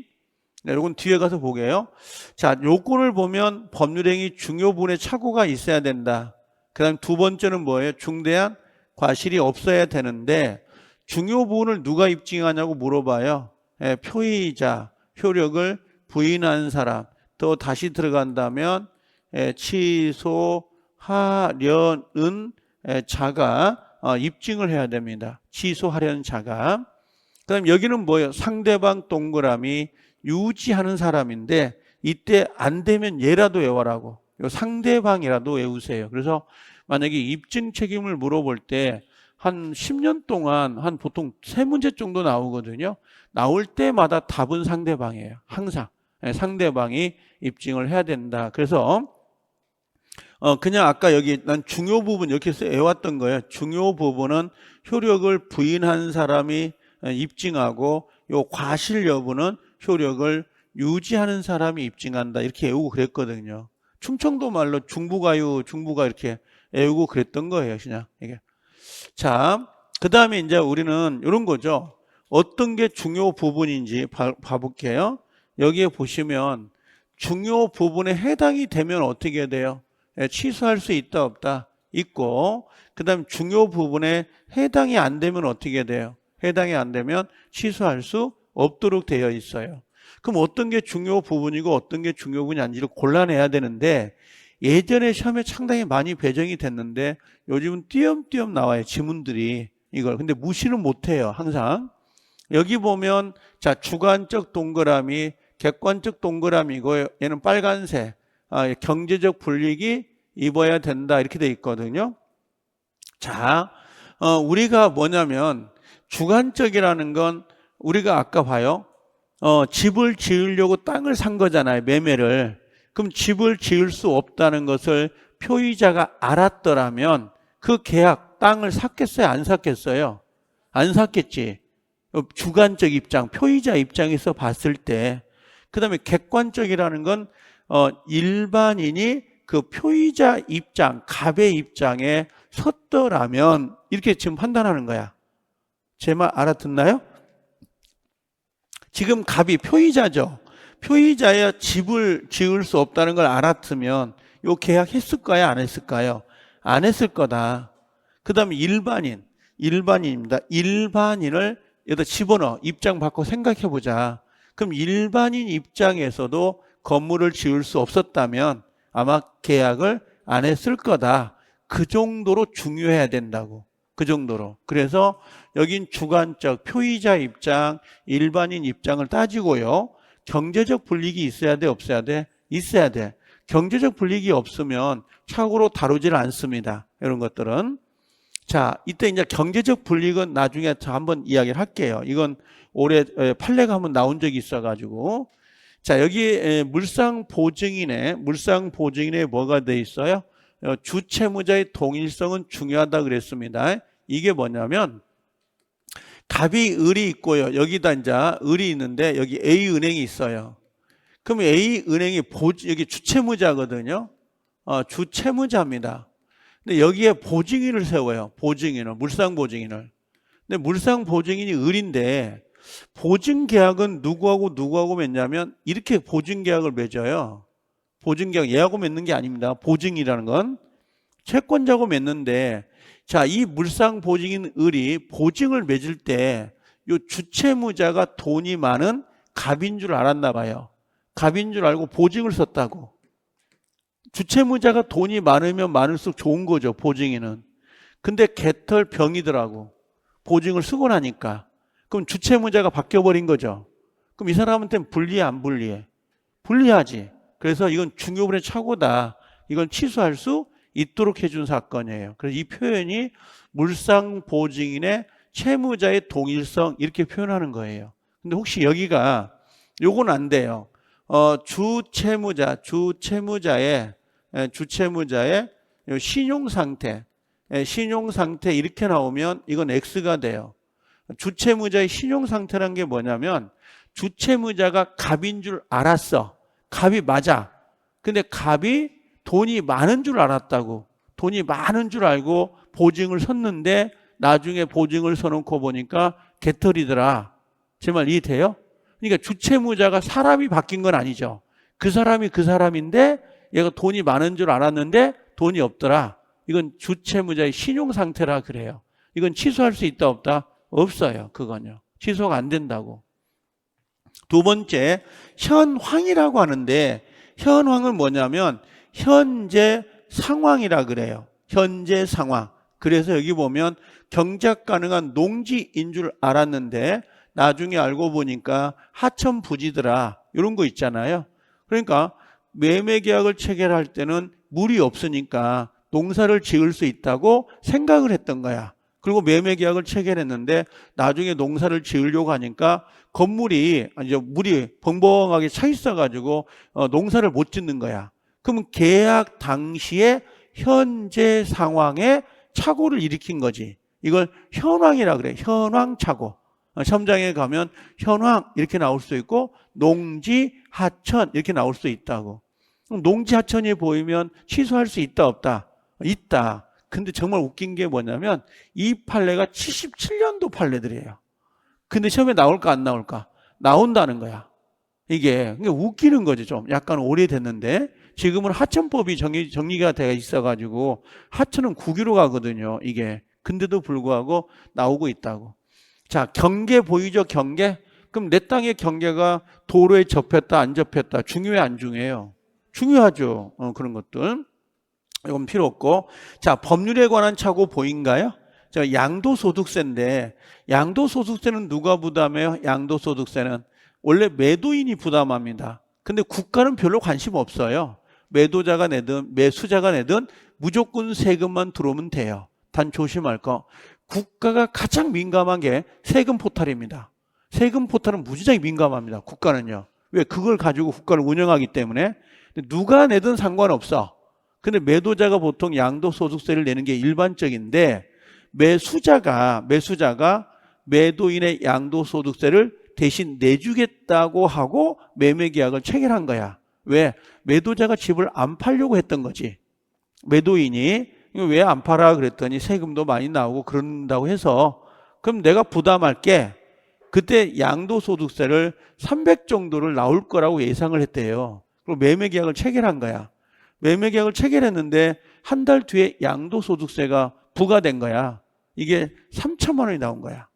네, 이건 뒤에 가서 보게요. 자, 요건을 보면 법률행위 중요분의 착오가 있어야 된다. 그 다음 두 번째는 뭐예요? 중대한 과실이 없어야 되는데, 중요 부분을 누가 입증하냐고 물어봐요. 표의자, 효력을 부인한 사람. 또 다시 들어간다면 취소하려는 자가 입증을 해야 됩니다. 취소하려는 자가. 그 다음 여기는 뭐예요? 상대방 동그라미 유지하는 사람인데, 이때 안 되면 얘라도 외워라고. 상대방이라도 외우세요. 그래서 만약에 입증 책임을 물어볼 때 한 10년 동안 한 보통 3문제 정도 나오거든요. 나올 때마다 답은 상대방이에요. 항상. 상대방이 입증을 해야 된다. 그래서 그냥 아까 여기 난 중요 부분 이렇게 해서 외웠던 거예요. 중요 부분은 효력을 부인한 사람이 입증하고, 요 과실 여부는 효력을 유지하는 사람이 입증한다, 이렇게 외우고 그랬거든요. 충청도 말로 중부가 이렇게 외우고 그랬던 거예요, 그냥 이게. 자, 그 다음에 이제 우리는 이런 거죠. 어떤 게 중요 부분인지 봐볼게요. 여기에 보시면 중요 부분에 해당이 되면 어떻게 돼요? 취소할 수 있다, 없다? 있고, 그 다음 중요 부분에 해당이 안 되면 어떻게 돼요? 해당이 안 되면 취소할 수 없도록 되어 있어요. 그럼 어떤 게 중요 부분이고 어떤 게 중요 부분이 아닌지를 골라내야 되는데, 예전에 시험에 상당히 많이 배정이 됐는데 요즘은 띄엄띄엄 나와요, 지문들이. 이걸 근데 무시는 못해요, 항상. 여기 보면 자, 주관적 동그라미, 객관적 동그라미고, 얘는 빨간색. 경제적 불이익이 입어야 된다, 이렇게 돼 있거든요. 자, 우리가 뭐냐면 주관적이라는 건 우리가 아까 봐요. 집을 지으려고 땅을 산 거잖아요, 매매를. 그럼 집을 지을 수 없다는 것을 표의자가 알았더라면 그 계약, 땅을 샀겠어요, 안 샀겠어요? 안 샀겠지. 주관적 입장, 표의자 입장에서 봤을 때, 그 다음에 객관적이라는 건 일반인이 그 표의자 입장, 갑의 입장에 섰더라면 이렇게 지금 판단하는 거야. 제 말 알아듣나요? 지금 갑이 표의자죠. 표의자야 집을 지을 수 없다는 걸 알았으면 요 계약했을까요? 안 했을까요? 안 했을 거다. 그 다음에 일반인입니다. 일반인을 여기다 집어넣어. 입장 바꿔 생각해 보자. 그럼 일반인 입장에서도 건물을 지을 수 없었다면 아마 계약을 안 했을 거다. 그 정도로 중요해야 된다고. 그 정도로. 그래서 여긴 주관적, 표의자 입장, 일반인 입장을 따지고요. 경제적 불이익이 있어야 돼, 없어야 돼? 있어야 돼. 경제적 불이익이 없으면 착오로 다루질 않습니다. 이런 것들은. 자, 이때 이제 경제적 불이익은 나중에 한번 이야기를 할게요. 이건 올해 판례가 한번 나온 적이 있어가지고. 자, 여기 물상보증인에 뭐가 돼 있어요? 주채무자의 동일성은 중요하다 그랬습니다. 이게 뭐냐면 갑이 을이 있고요. 여기다 이제 을이 있는데 여기 A은행이 있어요. 그럼 A은행이 여기 주채무자거든요. 주채무자입니다. 근데 여기에 보증인을 세워요. 물상보증인을. 근데 물상보증인이 을인데 보증계약은 누구하고 맺냐면 이렇게 보증계약을 맺어요. 보증계약 얘하고 맺는 게 아닙니다. 보증이라는 건 채권자하고 맺는데, 자, 이 물상보증인 을이 보증을 맺을 때 이 주채무자가 돈이 많은 갑인 줄 알았나 봐요. 갑인 줄 알고 보증을 썼다고. 주채무자가 돈이 많으면 많을수록 좋은 거죠, 보증인은. 근데 개털병이더라고. 보증을 쓰고 나니까. 그럼 주채무자가 바뀌어버린 거죠. 그럼 이 사람한테는 불리해, 안 불리해? 불리하지. 그래서 이건 중요분의 착오다. 이건 취소할 수 있도록 해준 사건이에요. 그래서 이 표현이 물상보증인의 채무자의 동일성 이렇게 표현하는 거예요. 근데 혹시 여기가 요건 안 돼요. 주채무자의 신용상태 이렇게 나오면 이건 X가 돼요. 주채무자의 신용상태라는 게 뭐냐면 주채무자가 갑인 줄 알았어. 갑이 맞아. 근데 갑이 돈이 많은 줄 알았다고. 돈이 많은 줄 알고 보증을 섰는데 나중에 보증을 서놓고 보니까 개털이더라. 제 말 이해돼요? 그러니까 주채무자가 사람이 바뀐 건 아니죠. 그 사람이 그 사람인데 얘가 돈이 많은 줄 알았는데 돈이 없더라. 이건 주채무자의 신용상태라 그래요. 이건 취소할 수 있다 없다? 없어요. 그건요. 취소가 안 된다고. 두 번째, 현황이라고 하는데 현황은 뭐냐면 현재 상황이라 그래요. 현재 상황. 그래서 여기 보면 경작 가능한 농지인 줄 알았는데 나중에 알고 보니까 하천부지더라. 이런 거 있잖아요. 그러니까 매매계약을 체결할 때는 물이 없으니까 농사를 지을 수 있다고 생각을 했던 거야. 그리고 매매계약을 체결했는데 나중에 농사를 지으려고 하니까 물이 벙벙하게 차 있어가지고 농사를 못 짓는 거야. 그러면 계약 당시에 현재 상황에 착오를 일으킨 거지. 이걸 현황이라 그래. 현황착오. 시험장에 가면 현황 이렇게 나올 수 있고 농지, 하천 이렇게 나올 수 있다고. 그럼 농지, 하천이 보이면 취소할 수 있다 없다? 있다. 근데 정말 웃긴 게 뭐냐면 이 판례가 77년도 판례들이에요. 근데 시험에 나올까 안 나올까? 나온다는 거야. 이게 웃기는 거지. 좀 약간 오래됐는데 지금은 하천법이 정리가 되어 있어가지고 하천은 국유로 가거든요. 이게. 근데도 불구하고 나오고 있다고. 자, 경계 보이죠? 경계? 그럼 내 땅의 경계가 도로에 접혔다 안 접혔다 중요해 안 중요해요? 중요하죠. 그런 것들. 이건 필요 없고. 자, 법률에 관한 착오 보인가요? 자, 양도소득세인데 양도소득세는 누가 부담해요? 양도소득세는 원래 매도인이 부담합니다. 근데 국가는 별로 관심 없어요. 매도자가 내든 매수자가 내든 무조건 세금만 들어오면 돼요. 단 조심할 거. 국가가 가장 민감한 게 세금 포탈입니다. 세금 포탈은 무지하게 민감합니다. 국가는요. 왜? 그걸 가지고 국가를 운영하기 때문에. 누가 내든 상관없어. 근데 매도자가 보통 양도소득세를 내는 게 일반적인데 매수자가 매도인의 양도소득세를 대신 내주겠다고 하고 매매계약을 체결한 거야. 왜? 매도자가 집을 안 팔려고 했던 거지. 매도인이 왜 안 팔아 그랬더니 세금도 많이 나오고 그런다고 해서 그럼 내가 부담할게. 그때 양도소득세를 300 정도를 나올 거라고 예상을 했대요. 그리고 매매계약을 체결한 거야. 매매계약을 체결했는데 한 달 뒤에 양도소득세가 부과된 거야. 이게 3천만 원이 나온 거야.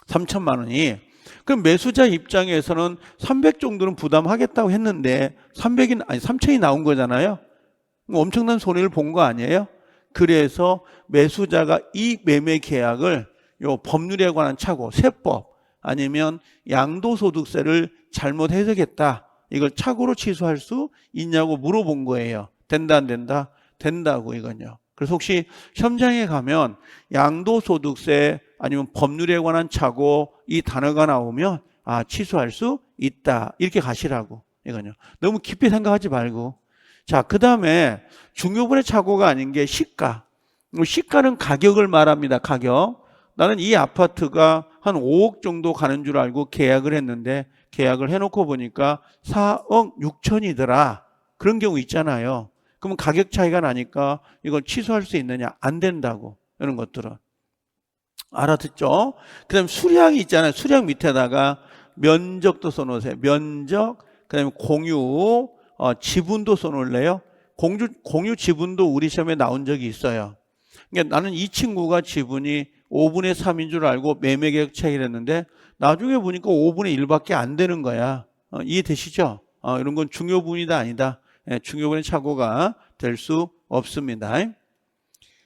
3천만 원이. 그럼 매수자 입장에서는 300 정도는 부담하겠다고 했는데 3천이 나온 거잖아요. 엄청난 손해를 본 거 아니에요? 그래서 매수자가 이 매매 계약을 요 법률에 관한 착오, 세법 아니면 양도소득세를 잘못 해석했다. 이걸 착오로 취소할 수 있냐고 물어본 거예요. 된다 안 된다? 된다고 이건요. 그래서 혹시 시험장에 가면 양도소득세 아니면 법률에 관한 착오 이 단어가 나오면 취소할 수 있다. 이렇게 가시라고 이건요. 너무 깊이 생각하지 말고. 자, 그 다음에 중요분의 착오가 아닌 게 시가. 시가는 가격을 말합니다. 가격. 나는 이 아파트가 한 5억 정도 가는 줄 알고 계약을 했는데 계약을 해놓고 보니까 4억 6천이더라. 그런 경우 있잖아요. 그러면 가격 차이가 나니까 이걸 취소할 수 있느냐? 안 된다고. 이런 것들은. 알아듣죠? 그 다음에 수량이 있잖아요. 수량 밑에다가 면적도 써놓으세요. 면적, 그 다음에 공유, 지분도 써놓을래요? 공유 지분도 우리 시험에 나온 적이 있어요. 그러니까 나는 이 친구가 지분이 5분의 3인 줄 알고 매매계약 체결했는데 나중에 보니까 5분의 1밖에 안 되는 거야. 이해되시죠? 이런 건 중요분이다 아니다. 중요분의 착오가 될 수 없습니다.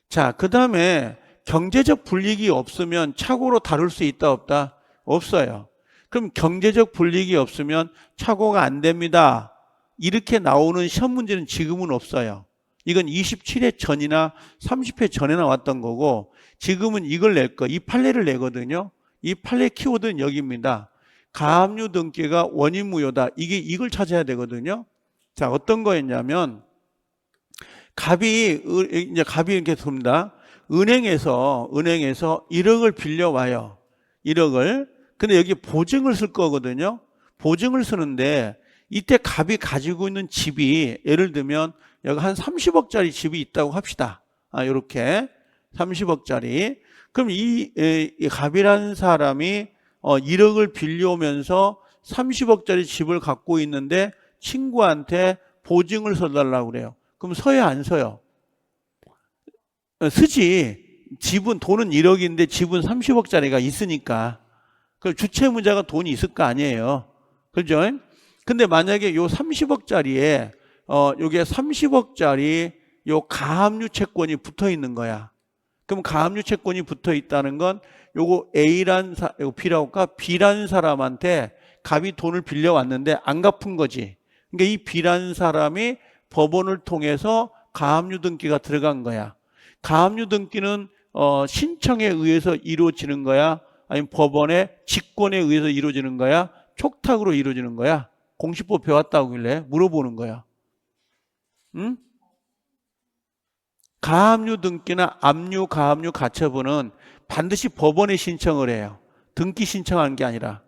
자, 그 다음에 경제적 불이익이 없으면 착오로 다룰 수 있다 없다? 없어요. 그럼 경제적 불이익이 없으면 착오가 안 됩니다. 이렇게 나오는 시험 문제는 지금은 없어요. 이건 27회 전이나 30회 전에 나왔던 거고 지금은 이걸 낼 거, 이 판례를 내거든요. 이 판례 키워드는 여기입니다. 가압류 등기가 원인무효다. 이걸 찾아야 되거든요. 자, 어떤 거였냐면 갑이 이렇게 듭니다. 은행에서 1억을 빌려와요. 1억을. 근데 여기 보증을 쓸 거거든요. 보증을 쓰는데 이때 갑이 가지고 있는 집이 예를 들면 여기 한 30억짜리 집이 있다고 합시다. 이렇게 30억짜리. 그럼 이 갑이라는 사람이 1억을 빌려오면서 30억짜리 집을 갖고 있는데 친구한테 보증을 서달라고 그래요. 그럼 서요 안 서요? 쓰지. 돈은 1억인데 집은 30억짜리가 있으니까. 그 주채무자가 돈이 있을 거 아니에요. 그죠? 근데 만약에 요 30억짜리에 요게 30억짜리 요 가압류 채권이 붙어 있는 거야. 그럼 가압류 채권이 붙어 있다는 건 요거 요거 B라고 할까? B라는 사람한테 갑이 돈을 빌려왔는데 안 갚은 거지. 그러니까 이 B라는 사람이 법원을 통해서 가압류 등기가 들어간 거야. 가압류 등기는 신청에 의해서 이루어지는 거야? 아니면 법원의 직권에 의해서 이루어지는 거야? 촉탁으로 이루어지는 거야? 공시법 배웠다길래 물어보는 거야. 응? 가압류 등기나 압류, 가압류 가처분은 반드시 법원에 신청을 해요. 등기 신청하는 게 아니라.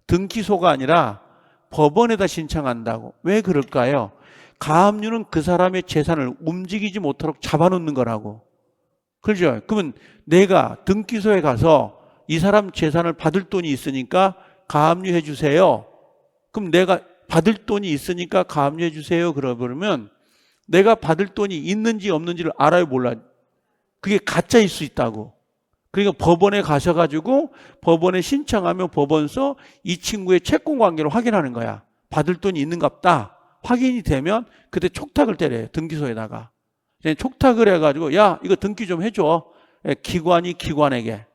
등기소가 아니라 법원에다 신청한다고. 왜 그럴까요? 가압류는 그 사람의 재산을 움직이지 못하도록 잡아놓는 거라고. 그렇죠? 그러면 내가 등기소에 가서 이 사람 재산을 받을 돈이 있으니까 가압류 해주세요. 그럼 내가 받을 돈이 있으니까 가압류 해주세요. 그러면 내가 받을 돈이 있는지 없는지를 알아요, 몰라요? 그게 가짜일 수 있다고. 그러니까 법원에 가셔가지고 법원에 신청하면 법원서 이 친구의 채권 관계를 확인하는 거야. 받을 돈이 있는갑다. 확인이 되면 그때 촉탁을 때려요. 등기소에다가. 촉탁을 해가지고 야 이거 등기 좀 해줘. 기관이 기관에게.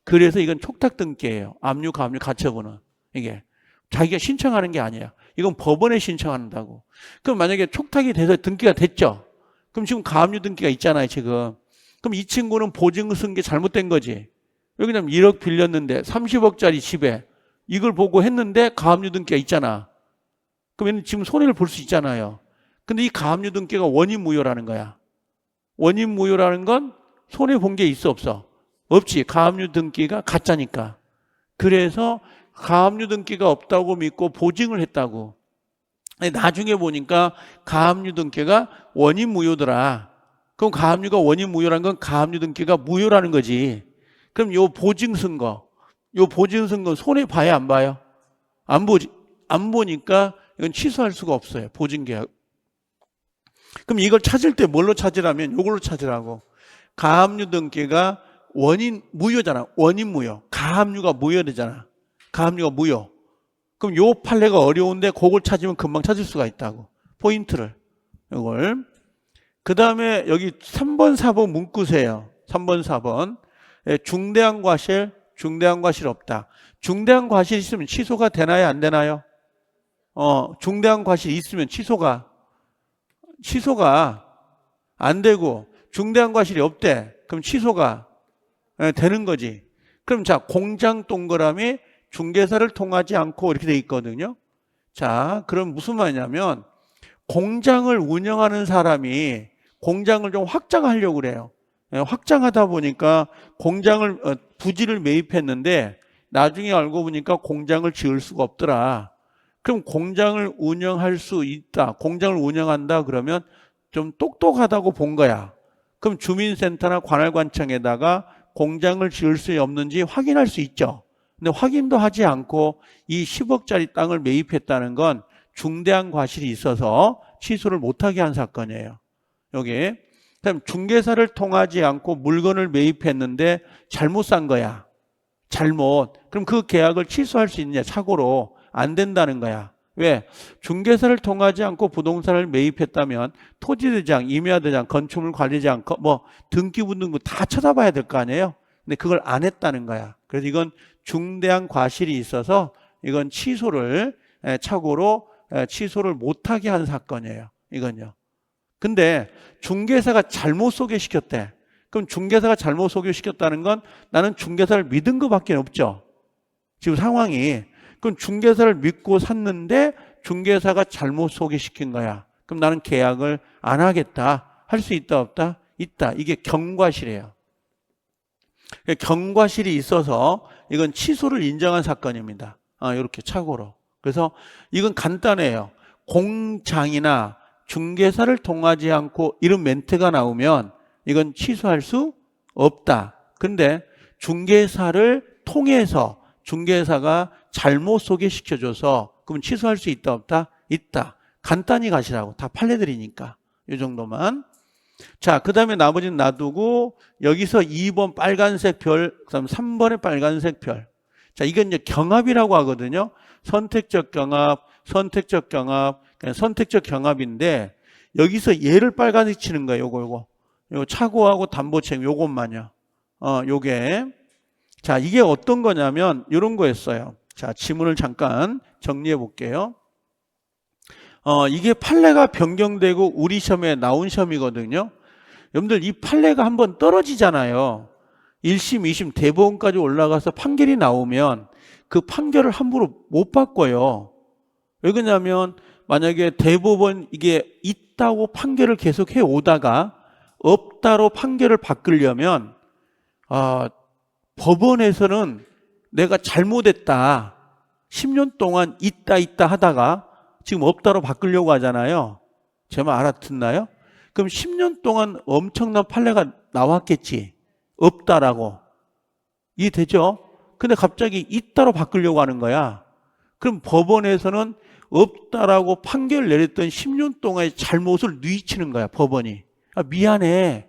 그래서 이건 촉탁 등기예요. 압류, 가압류, 가처분은. 이게 자기가 신청하는 게 아니야. 이건 법원에 신청한다고. 그럼 만약에 촉탁이 돼서 등기가 됐죠. 그럼 지금 가압류 등기가 있잖아요, 지금. 그럼 이 친구는 보증을 쓴 게 잘못된 거지. 왜냐면 1억 빌렸는데 30억짜리 집에 이걸 보고 했는데 가압류 등기가 있잖아. 그러면 지금 손해를 볼 수 있잖아요. 근데 이 가압류 등기가 원인무효라는 거야. 원인무효라는 건 손해 본 게 있어 없어? 없지. 가압류 등기가 가짜니까. 그래서 가압류 등기가 없다고 믿고 보증을 했다고. 나중에 보니까 가압류 등기가 원인 무효더라. 그럼 가압류가 원인 무효라는 건 가압류 등기가 무효라는 거지. 그럼 요 보증 쓴 거, 요 보증 쓴 거 손해 봐야 안 봐요? 안 보지. 안 보니까 이건 취소할 수가 없어요. 보증 계약. 그럼 이걸 찾을 때 뭘로 찾으라면 요걸로 찾으라고. 가압류 등기가 원인 무효잖아. 원인 무효. 가압류가 무효되잖아. 가압류가 무효. 그럼 요 판례가 어려운데 그걸 찾으면 금방 찾을 수가 있다고. 포인트를. 이걸. 그 다음에 여기 3번, 4번 문구세요. 3번, 4번. 중대한 과실, 중대한 과실 없다. 중대한 과실 있으면 취소가 되나요? 안 되나요? 중대한 과실 있으면 취소가 안 되고 중대한 과실이 없대. 그럼 취소가 되는 거지. 그럼 자, 공장 동그라미 중개사를 통하지 않고 이렇게 돼 있거든요. 자, 그럼 무슨 말이냐면 공장을 운영하는 사람이 공장을 좀 확장하려고 그래요. 확장하다 보니까 공장을 부지를 매입했는데 나중에 알고 보니까 공장을 지을 수가 없더라. 그럼 공장을 운영할 수 있다. 공장을 운영한다 그러면 좀 똑똑하다고 본 거야. 그럼 주민센터나 관할관청에다가 공장을 지을 수 없는지 확인할 수 있죠. 근데 확인도 하지 않고 이 10억짜리 땅을 매입했다는 건 중대한 과실이 있어서 취소를 못하게 한 사건이에요. 여기. 그럼 중개사를 통하지 않고 물건을 매입했는데 잘못 산 거야. 잘못. 그럼 그 계약을 취소할 수 있느냐? 착오로. 안 된다는 거야. 왜? 중개사를 통하지 않고 부동산을 매입했다면 토지대장, 임야대장, 건축물 관리장, 뭐 등기 붙는 거 다 찾아봐야 될 거 아니에요? 근데 그걸 안 했다는 거야. 그래서 이건 중대한 과실이 있어서 이건 취소를 착오로 취소를 못하게 한 사건이에요. 이건요. 근데 중개사가 잘못 소개시켰대. 그럼 중개사가 잘못 소개시켰다는 건 나는 중개사를 믿은 것밖에 없죠. 지금 상황이. 그럼 중개사를 믿고 샀는데 중개사가 잘못 소개시킨 거야. 그럼 나는 계약을 안 하겠다. 할 수 있다 없다? 있다. 이게 경과실이에요. 경과실이 있어서 이건 취소를 인정한 사건입니다. 이렇게 착오로. 그래서 이건 간단해요. 공장이나 중개사를 통하지 않고 이런 멘트가 나오면 이건 취소할 수 없다. 그런데 중개사를 통해서 중개사가 잘못 소개시켜줘서 그럼 취소할 수 있다 없다? 있다. 간단히 가시라고. 다 판례들이니까. 이 정도만. 자, 그 다음에 나머지는 놔두고 여기서 2번 빨간색 별, 그 다음 3번의 빨간색 별. 자, 이건 이제 경합이라고 하거든요. 선택적 경합, 선택적 경합, 선택적 경합인데 여기서 얘를 빨간색 치는 거예요. 요거. 요 착오하고 담보채무 요것만요. 요게. 자, 이게 어떤 거냐면 이런 거였어요. 자, 지문을 잠깐 정리해 볼게요. 이게 판례가 변경되고 우리 시험에 나온 시험이거든요. 여러분들 이 판례가 한번 떨어지잖아요. 1심, 2심 대법원까지 올라가서 판결이 나오면 그 판결을 함부로 못 바꿔요. 왜 그러냐면 만약에 대법원 이게 있다고 판결을 계속 해 오다가 없다로 판결을 바꾸려면 법원에서는 내가 잘못했다. 10년 동안 있다 하다가 지금 없다로 바꾸려고 하잖아요. 제 말 알아듣나요? 그럼 10년 동안 엄청난 판례가 나왔겠지. 없다라고. 이해되죠? 근데 갑자기 있다로 바꾸려고 하는 거야. 그럼 법원에서는 없다라고 판결을 내렸던 10년 동안의 잘못을 뉘우치는 거야, 법원이. 미안해.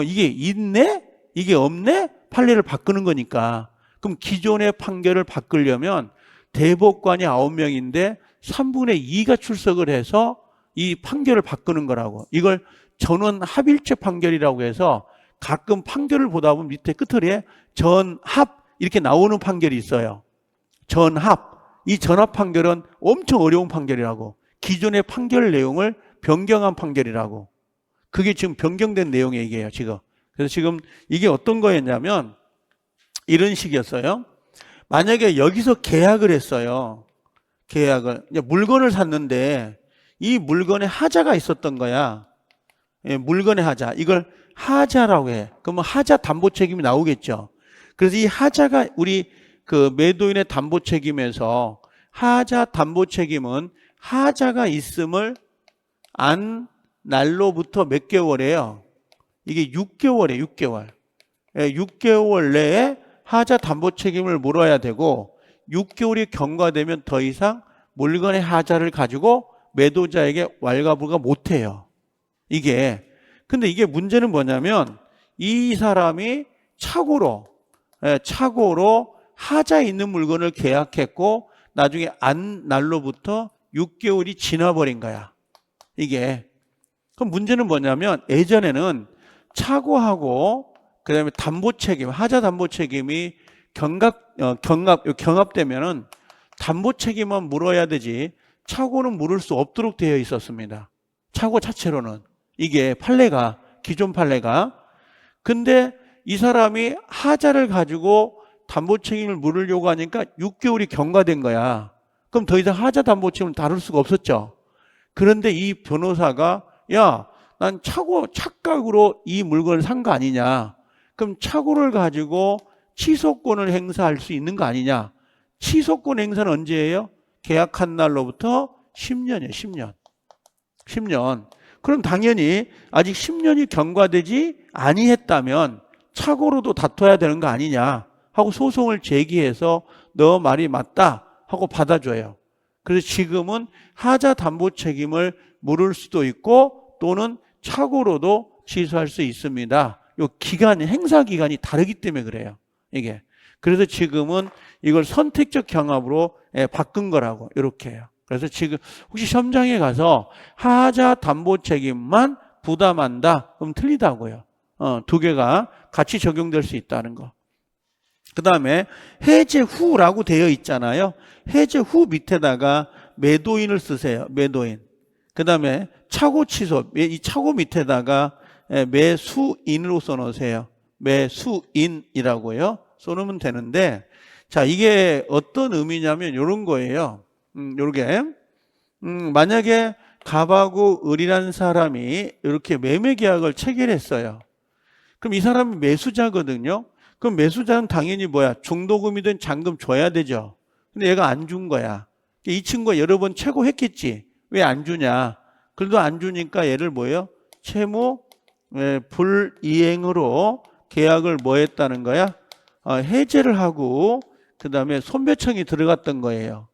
이게 있네? 이게 없네? 판례를 바꾸는 거니까. 그럼 기존의 판결을 바꾸려면 대법관이 9명인데 3분의 2가 출석을 해서 이 판결을 바꾸는 거라고. 이걸 전원 합일체 판결이라고 해서 가끔 판결을 보다 보면 밑에 끝에 전합 이렇게 나오는 판결이 있어요. 전합. 이 전합 판결은 엄청 어려운 판결이라고. 기존의 판결 내용을 변경한 판결이라고. 그게 지금 변경된 내용 얘기예요, 지금. 그래서 지금 이게 어떤 거였냐면 이런 식이었어요. 만약에 여기서 계약을 했어요. 계약을. 물건을 샀는데 이 물건에 하자가 있었던 거야. 물건의 하자, 이걸 하자라고 해. 그러면 하자 담보 책임이 나오겠죠. 그래서 이 하자가 우리 그 매도인의 담보 책임에서 하자 담보 책임은 하자가 있음을 안 날로부터 몇 개월이에요? 이게 6개월이에요. 6개월. 6개월 내에 하자 담보 책임을 물어야 되고 6개월이 경과되면 더 이상 물건의 하자를 가지고 매도자에게 왈가불가 못해요. 이게. 근데 이게 문제는 뭐냐면 이 사람이 착오로 하자 있는 물건을 계약했고 나중에 안 날로부터 6개월이 지나버린 거야. 이게. 그럼 문제는 뭐냐면 예전에는 착오하고 그다음에 담보 책임, 하자 담보 책임이 경합되면은 담보 책임만 물어야 되지 착오는 물을 수 없도록 되어 있었습니다. 착오 자체로는. 이게 판례가, 기존 판례가. 근데 이 사람이 하자를 가지고 담보 책임을 물으려고 하니까 6개월이 경과된 거야. 그럼 더 이상 하자 담보 책임을 다룰 수가 없었죠. 그런데 이 변호사가 야, 난 착각으로 이 물건을 산 거 아니냐. 그럼 착오를 가지고 취소권을 행사할 수 있는 거 아니냐. 취소권 행사는 언제예요? 계약한 날로부터 10년이에요. 10년. 10년. 그럼 당연히 아직 10년이 경과되지 아니했다면 착오로도 다퉈야 되는 거 아니냐 하고 소송을 제기해서 너 말이 맞다 하고 받아줘요. 그래서 지금은 하자 담보 책임을 물을 수도 있고 또는 착오로도 취소할 수 있습니다. 요 기간이, 행사 기간이 다르기 때문에 그래요. 이게. 그래서 지금은 이걸 선택적 경합으로 바꾼 거라고 이렇게 해요. 그래서 지금 혹시 시험장에 가서 하자 담보 책임만 부담한다 그럼 틀리다고요. 두 개가 같이 적용될 수 있다는 거. 그 다음에 해제 후라고 되어 있잖아요. 해제 후 밑에다가 매도인을 쓰세요. 매도인. 그 다음에 착오 취소. 이 착오 밑에다가 매수인으로 써놓으세요. 매수인이라고요. 써놓으면 되는데, 자, 이게 어떤 의미냐면 이런 거예요. 요렇게. 만약에 갑하고 을이라는 사람이 이렇게 매매 계약을 체결했어요. 그럼 이 사람이 매수자거든요. 그럼 매수자는 당연히 뭐야? 중도금이든 잔금 줘야 되죠. 근데 얘가 안 준 거야. 이 친구가 여러 번 최고했겠지. 왜 안 주냐? 그래도 안 주니까 얘를 뭐예요? 채무 불이행으로 계약을 뭐 했다는 거야? 해제를 하고 그 다음에 손배청이 들어갔던 거예요.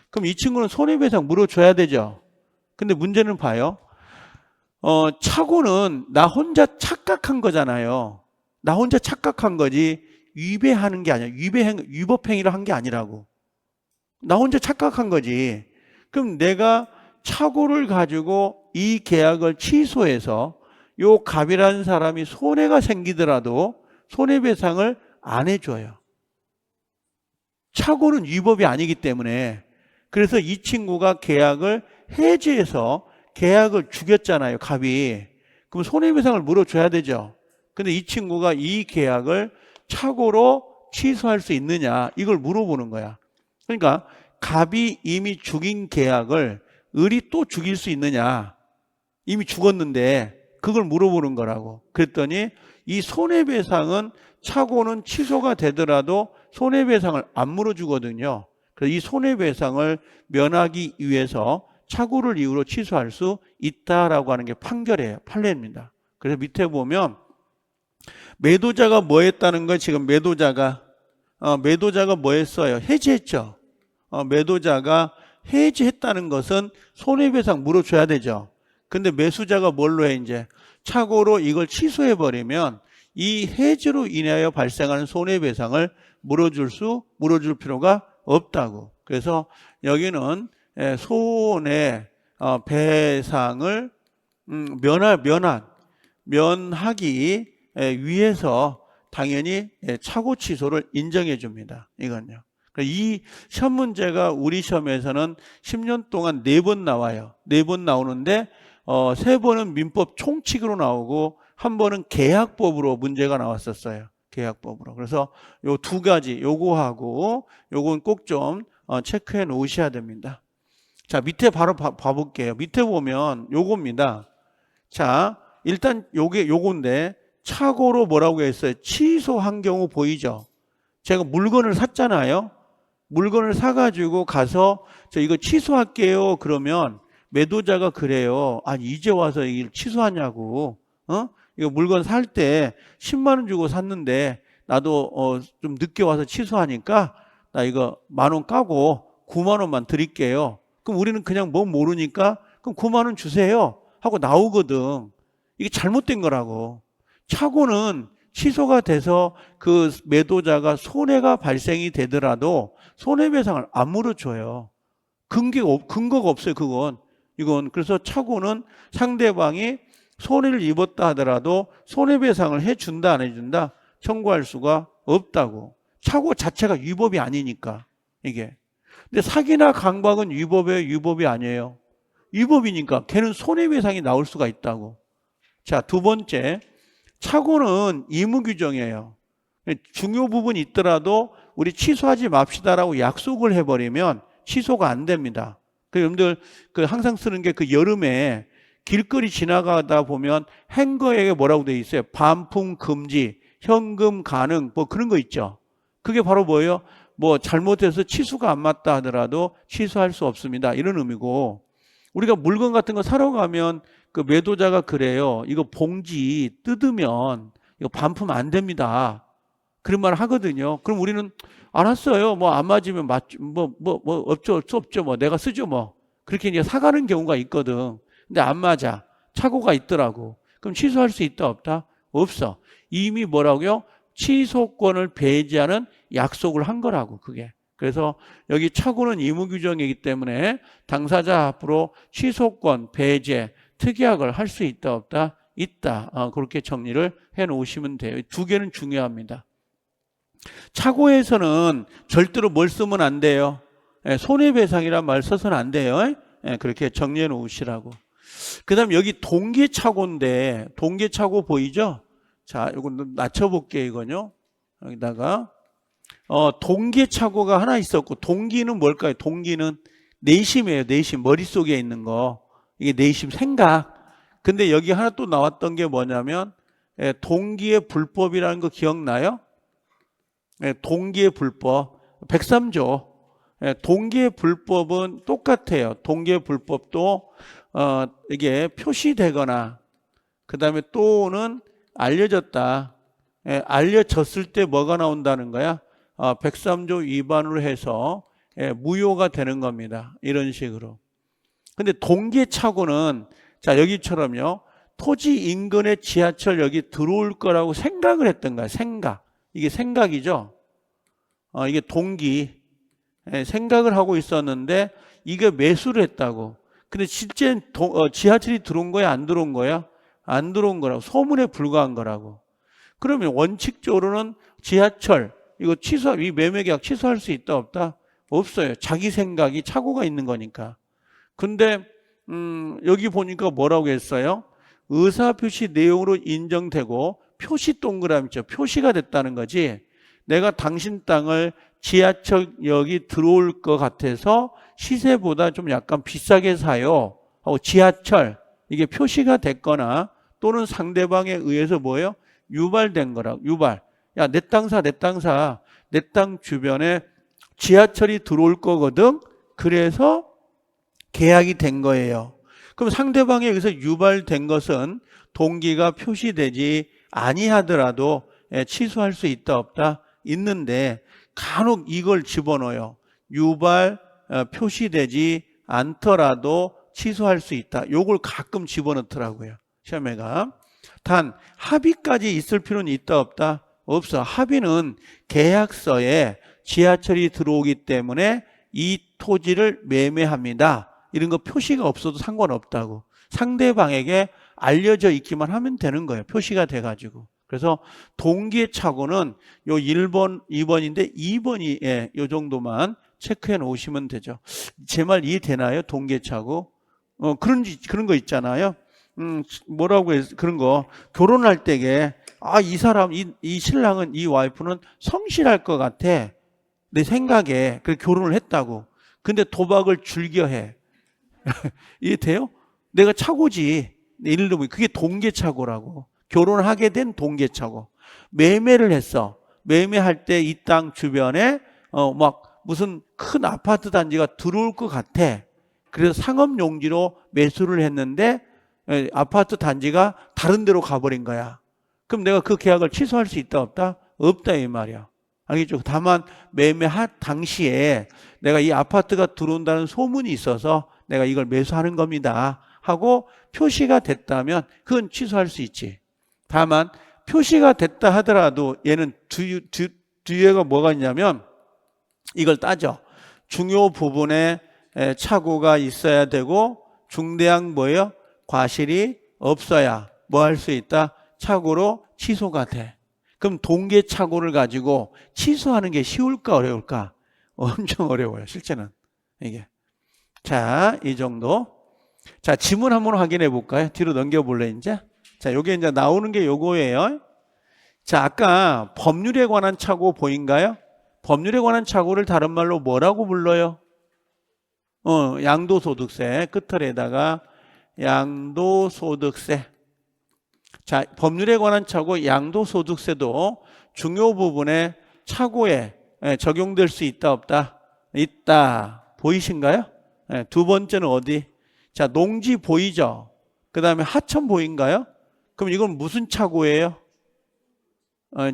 그럼 이 친구는 손해배상 물어줘야 되죠. 근데 문제는 봐요. 착오는 나 혼자 착각한 거잖아요. 나 혼자 착각한 거지 위배하는 게 아니야. 위법행위를 한 게 아니라고. 나 혼자 착각한 거지. 그럼 내가 착오를 가지고 이 계약을 취소해서 요 갑이라는 사람이 손해가 생기더라도 손해배상을 안 해줘요. 착오는 위법이 아니기 때문에. 그래서 이 친구가 계약을 해지해서 계약을 죽였잖아요, 갑이. 그럼 손해배상을 물어줘야 되죠. 근데 이 친구가 이 계약을 착오로 취소할 수 있느냐, 이걸 물어보는 거야. 그러니까 갑이 이미 죽인 계약을 을이 또 죽일 수 있느냐, 이미 죽었는데 그걸 물어보는 거라고. 그랬더니 이 손해배상은 착오는 취소가 되더라도 손해배상을 안 물어주거든요. 그래서 이 손해배상을 면하기 위해서 착오를 이유로 취소할 수 있다라고 하는 게 판결이에요. 판례입니다. 그래서 밑에 보면 매도자가 뭐 했다는 거, 지금 매도자가 뭐 했어요? 해지했죠. 매도자가 해지했다는 것은 손해배상 물어줘야 되죠. 근데 매수자가 뭘로 해? 이제 착오로 이걸 취소해버리면 이 해지로 인하여 발생하는 손해배상을 물어줄 필요가 없다고. 그래서 여기는 손해배상을 면하기 위해서 당연히 착오 취소를 인정해 줍니다. 이건요. 이 시험 문제가 우리 시험에서는 10년 동안 4번 나와요. 4번 나오는데 3번은 민법 총칙으로 나오고 1번은 계약법으로 문제가 나왔었어요. 계약법으로. 그래서 요 두 가지, 요거하고 요건 꼭 좀 체크해 놓으셔야 됩니다. 자, 밑에 바로 봐볼게요. 밑에 보면 요겁니다. 자, 일단 요건데 착오로 뭐라고 했어요? 취소한 경우 보이죠? 제가 물건을 샀잖아요. 물건을 사가지고 가서 저 이거 취소할게요. 그러면 매도자가 그래요. 아니 이제 와서 이걸 취소하냐고. 이거 물건 살 때 10만 원 주고 샀는데 나도 좀 늦게 와서 취소하니까 나 이거 10,000원 까고 9만 원만 드릴게요. 그럼 우리는 그냥 뭐 모르니까 그럼 9만 원 주세요 하고 나오거든. 이게 잘못된 거라고. 착오는 취소가 돼서 그 매도자가 손해가 발생이 되더라도 손해배상을 안 물어줘요. 근거가 없어요, 그건. 이건. 그래서 착오는 상대방이 손해를 입었다 하더라도 손해배상을 해준다, 안 해준다? 청구할 수가 없다고. 착오 자체가 위법이 아니니까, 이게. 근데 사기나 강박은 위법이에요, 위법이 아니에요? 위법이니까 걔는 손해배상이 나올 수가 있다고. 자, 두 번째. 착오는 의무규정이에요. 중요 부분이 있더라도 우리 취소하지 맙시다라고 약속을 해버리면 취소가 안 됩니다. 여러분들 항상 쓰는 게 그 여름에 길거리 지나가다 보면 행거에 뭐라고 돼 있어요? 반품 금지, 현금 가능, 뭐 그런 거 있죠. 그게 바로 뭐예요? 뭐 잘못해서 치수가 안 맞다 하더라도 취소할 수 없습니다. 이런 의미고, 우리가 물건 같은 거 사러 가면 그 매도자가 그래요. 이거 봉지 뜯으면 이거 반품 안 됩니다. 그런 말을 하거든요. 그럼 우리는 알았어요. 뭐 안 맞으면 어쩔 수 없죠. 뭐 내가 쓰죠. 뭐 그렇게 이제 사가는 경우가 있거든. 근데 안 맞아. 착오가 있더라고. 그럼 취소할 수 있다 없다? 없어. 이미 뭐라고요? 취소권을 배제하는 약속을 한 거라고, 그게. 그래서 여기 착오는 의무 규정이기 때문에 당사자 앞으로 취소권, 배제, 특약을 할 수 있다 없다? 있다. 그렇게 정리를 해 놓으시면 돼요. 두 개는 중요합니다. 착오에서는 절대로 뭘 쓰면 안 돼요? 손해배상이란 말 써서는 안 돼요. 그렇게 정리해 놓으시라고. 그 다음 여기 동기착오인데, 동기착오 보이죠? 자, 이거 낮춰볼게요, 이거요. 여기다가 동기착오가 하나 있었고, 동기는 뭘까요? 동기는 내심이에요. 내심, 머릿속에 있는 거. 이게 내심, 생각. 근데 여기 하나 또 나왔던 게 뭐냐면 동기의 불법이라는 거 기억나요? 동기의 불법 103조. 동기의 불법은 똑같아요. 동기의 불법도 이게 표시되거나 그 다음에 또는 알려졌다. 알려졌을 때 뭐가 나온다는 거야? 103조 위반으로 해서 무효가 되는 겁니다. 이런 식으로. 근데 동기착오는 자 여기처럼요. 토지 인근에 지하철 여기 들어올 거라고 생각을 했던 거야. 생각. 이게 생각이죠. 이게 동기. 생각을 하고 있었는데 이게 매수를 했다고. 근데 실제 지하철이 들어온 거야? 안 들어온 거야? 안 들어온 거라고. 소문에 불과한 거라고. 그러면 원칙적으로는 지하철 이거 취소, 이 매매계약 취소할 수 있다 없다? 없어요. 자기 생각이 착오가 있는 거니까. 근데 여기 보니까 뭐라고 했어요? 의사표시 내용으로 인정되고 표시 동그라미 있죠. 표시가 됐다는 거지. 내가 당신 땅을 지하철역이 들어올 것 같아서 시세보다 좀 약간 비싸게 사요 하고 지하철 이게 표시가 됐거나 또는 상대방에 의해서 뭐예요? 유발된 거라고. 유발. 야, 내 땅 사, 내 땅 사. 내 땅 주변에 지하철이 들어올 거거든. 그래서 계약이 된 거예요. 그럼 상대방에 의해서 유발된 것은 동기가 표시되지 아니하더라도 취소할 수 있다 없다? 있는데 간혹 이걸 집어넣어요. 유발 표시되지 않더라도 취소할 수 있다. 요걸 가끔 집어넣더라고요. 시험에가. 단 합의까지 있을 필요는 있다 없다? 없어. 합의는 계약서에 지하철이 들어오기 때문에 이 토지를 매매합니다. 이런 거 표시가 없어도 상관없다고. 상대방에게 알려져 있기만 하면 되는 거예요. 표시가 돼가지고. 그래서 동기의 착오는 요 1번, 2번인데 2번이 요 정도만 체크해 놓으시면 되죠. 제 말 이해되나요? 동기의 착오? 그런 거 있잖아요. 뭐라고 해서 그런 거. 결혼할 때에 이 사람, 이 신랑은, 이 와이프는 성실할 것 같아. 내 생각에. 그래서 결혼을 했다고. 근데 도박을 즐겨해. 이해돼요? 내가 착오지. 예를 들면 그게 동계착오라고. 결혼하게 된 동계착오. 매매를 했어. 매매할 때 이 땅 주변에 막 무슨 큰 아파트 단지가 들어올 것 같아. 그래서 상업용지로 매수를 했는데 아파트 단지가 다른 데로 가버린 거야. 그럼 내가 그 계약을 취소할 수 있다 없다? 없다 이 말이야. 알겠죠? 다만 매매할 당시에 내가 이 아파트가 들어온다는 소문이 있어서 내가 이걸 매수하는 겁니다 하고 표시가 됐다면 그건 취소할 수 있지. 다만 표시가 됐다 하더라도 얘는 뒤에가 뭐가 있냐면 이걸 따져. 중요 부분에 착오가 있어야 되고 중대한 뭐예요? 과실이 없어야 뭐 할 수 있다? 착오로 취소가 돼. 그럼 동계착오를 가지고 취소하는 게 쉬울까 어려울까? 엄청 어려워요 실제는 이게. 자, 이 정도. 자, 지문 한번 확인해 볼까요? 뒤로 넘겨볼래 이제. 자, 요게 이제 나오는 게 요거예요. 자, 아까 법률에 관한 착오 보인가요? 법률에 관한 착오를 다른 말로 뭐라고 불러요? 양도소득세 끝털에다가 양도소득세. 자, 법률에 관한 착오 양도소득세도 중요 부분에 착오에 적용될 수 있다 없다? 있다. 보이신가요? 두 번째는 어디? 자, 농지 보이죠? 그 다음에 하천 보인가요? 그럼 이건 무슨 착오예요?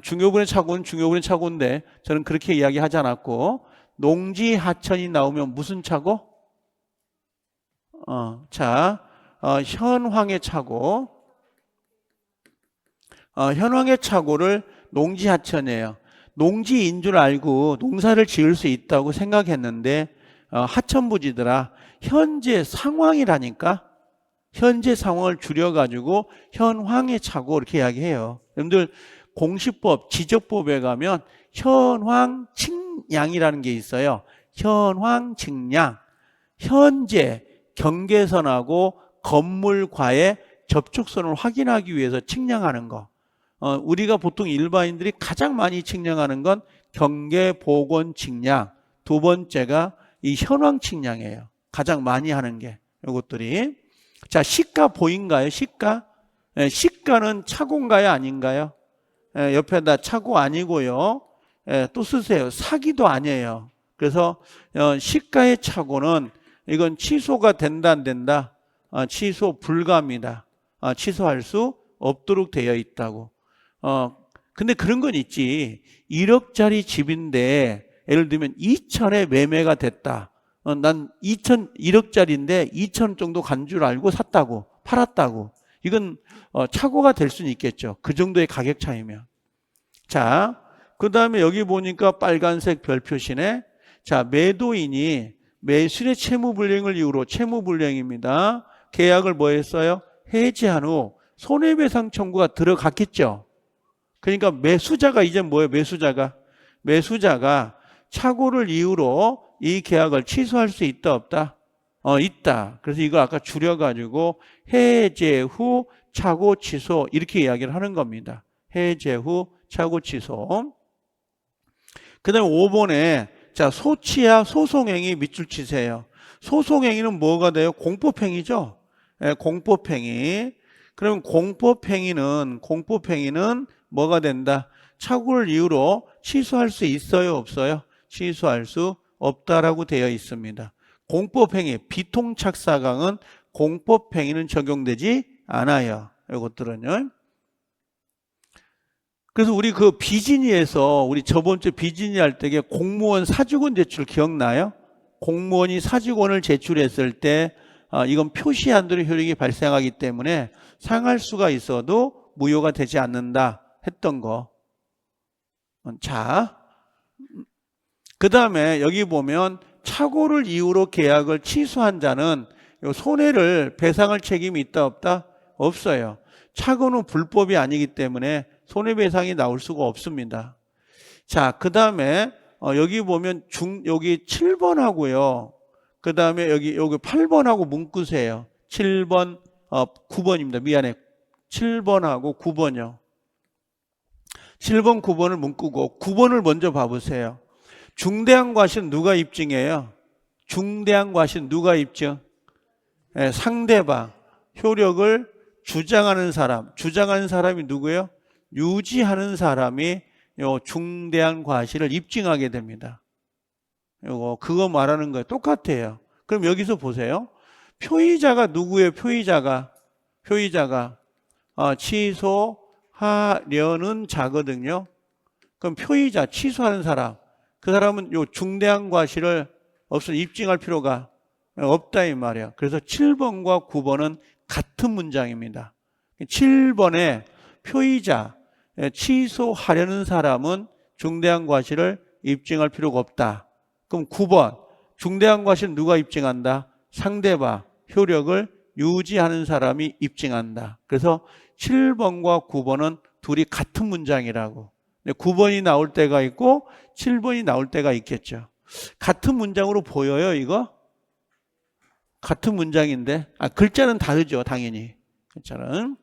중요분의 착오는 중요분의 착오인데 저는 그렇게 이야기하지 않았고 농지 하천이 나오면 무슨 착오? 현황의 착오. 현황의 착오를 농지 하천이에요. 농지인 줄 알고 농사를 지을 수 있다고 생각했는데 하천부지더라. 현재 상황이라니까. 현재 상황을 줄여가지고 현황의 착오 이렇게 이야기해요. 여러분들 공시법, 지적법에 가면 현황측량이라는 게 있어요. 현황측량. 현재 경계선하고 건물과의 접촉선을 확인하기 위해서 측량하는 거. 우리가 보통 일반인들이 가장 많이 측량하는 건 경계복원 측량. 두 번째가 이 현황 측량이에요. 가장 많이 하는 게 이것들이. 자, 시가 보인가요? 시가? 시가는 착오인가요? 아닌가요? 옆에다 착오 아니고요. 또 쓰세요. 사기도 아니에요. 그래서 시가의 착오는 이건 취소가 된다 안 된다? 취소 불가합니다. 취소할 수 없도록 되어 있다고. 근데 그런 건 있지. 1억짜리 집인데 예를 들면 2천에 매매가 됐다. 난 1억짜리인데 2천 정도 간 줄 알고 샀다고, 팔았다고. 이건 착오가 될 수는 있겠죠. 그 정도의 가격 차이면. 자, 그 다음에 여기 보니까 빨간색 별 표시네. 자, 매도인이 매수인의 채무불이행을 이유로 채무불이행입니다. 계약을 뭐 했어요? 해지한 후 손해배상 청구가 들어갔겠죠. 그러니까 매수자가 이제 뭐예요? 매수자가 착오를 이유로 이 계약을 취소할 수 있다 없다? 있다. 그래서 이거 아까 줄여가지고 해제 후 착오 취소 이렇게 이야기를 하는 겁니다. 해제 후 착오 취소. 그 다음에 5번에 자, 소치야 소송행위 밑줄 치세요. 소송행위는 뭐가 돼요? 공법행위죠. 공법행위. 그럼 공법행위는 뭐가 된다? 착오를 이유로 취소할 수 있어요? 없어요? 취소할 수 없다라고 되어 있습니다. 공법행위, 비통착사강은 공법행위는 적용되지 않아요. 이것들은요. 그래서 우리 그 비진이에서 우리 저번 주 비진이 할 때에 공무원 사직원 제출 기억나요? 공무원이 사직원을 제출했을 때 이건 표시 한도의 효력이 발생하기 때문에 상할 수가 있어도 무효가 되지 않는다 했던 거. 자, 그 다음에 여기 보면 착오를 이유로 계약을 취소한 자는 손해를 배상할 책임이 있다 없다? 없어요. 착오는 불법이 아니기 때문에 손해배상이 나올 수가 없습니다. 자, 그 다음에 여기 보면 여기 7번하고요. 그 다음에 여기 8번하고 문구세요. 7번, 9번입니다. 미안해. 7번하고 9번이요. 7번, 9번을 문구고 9번을 먼저 봐보세요. 중대한 과실은 누가 입증해요? 중대한 과실은 누가 입증? 상대방 효력을 주장하는 사람이 누구예요? 유지하는 사람이 요 중대한 과실을 입증하게 됩니다. 요거 그거 말하는 거예요. 똑같아요. 그럼 여기서 보세요. 표의자가 누구예요? 표의자가 취소하려는 자거든요. 그럼 표의자, 취소하는 사람, 그 사람은 요 중대한 과실을 입증할 필요가 없다 이 말이야. 그래서 7번과 9번은 같은 문장입니다. 7번에 표의자, 취소하려는 사람은 중대한 과실을 입증할 필요가 없다. 그럼 9번, 중대한 과실은 누가 입증한다? 상대방, 효력을 유지하는 사람이 입증한다. 그래서 7번과 9번은 둘이 같은 문장이라고. 9번이 나올 때가 있고 7번이 나올 때가 있겠죠. 같은 문장으로 보여요, 이거? 같은 문장인데. 글자는 다르죠, 당연히. 글자는.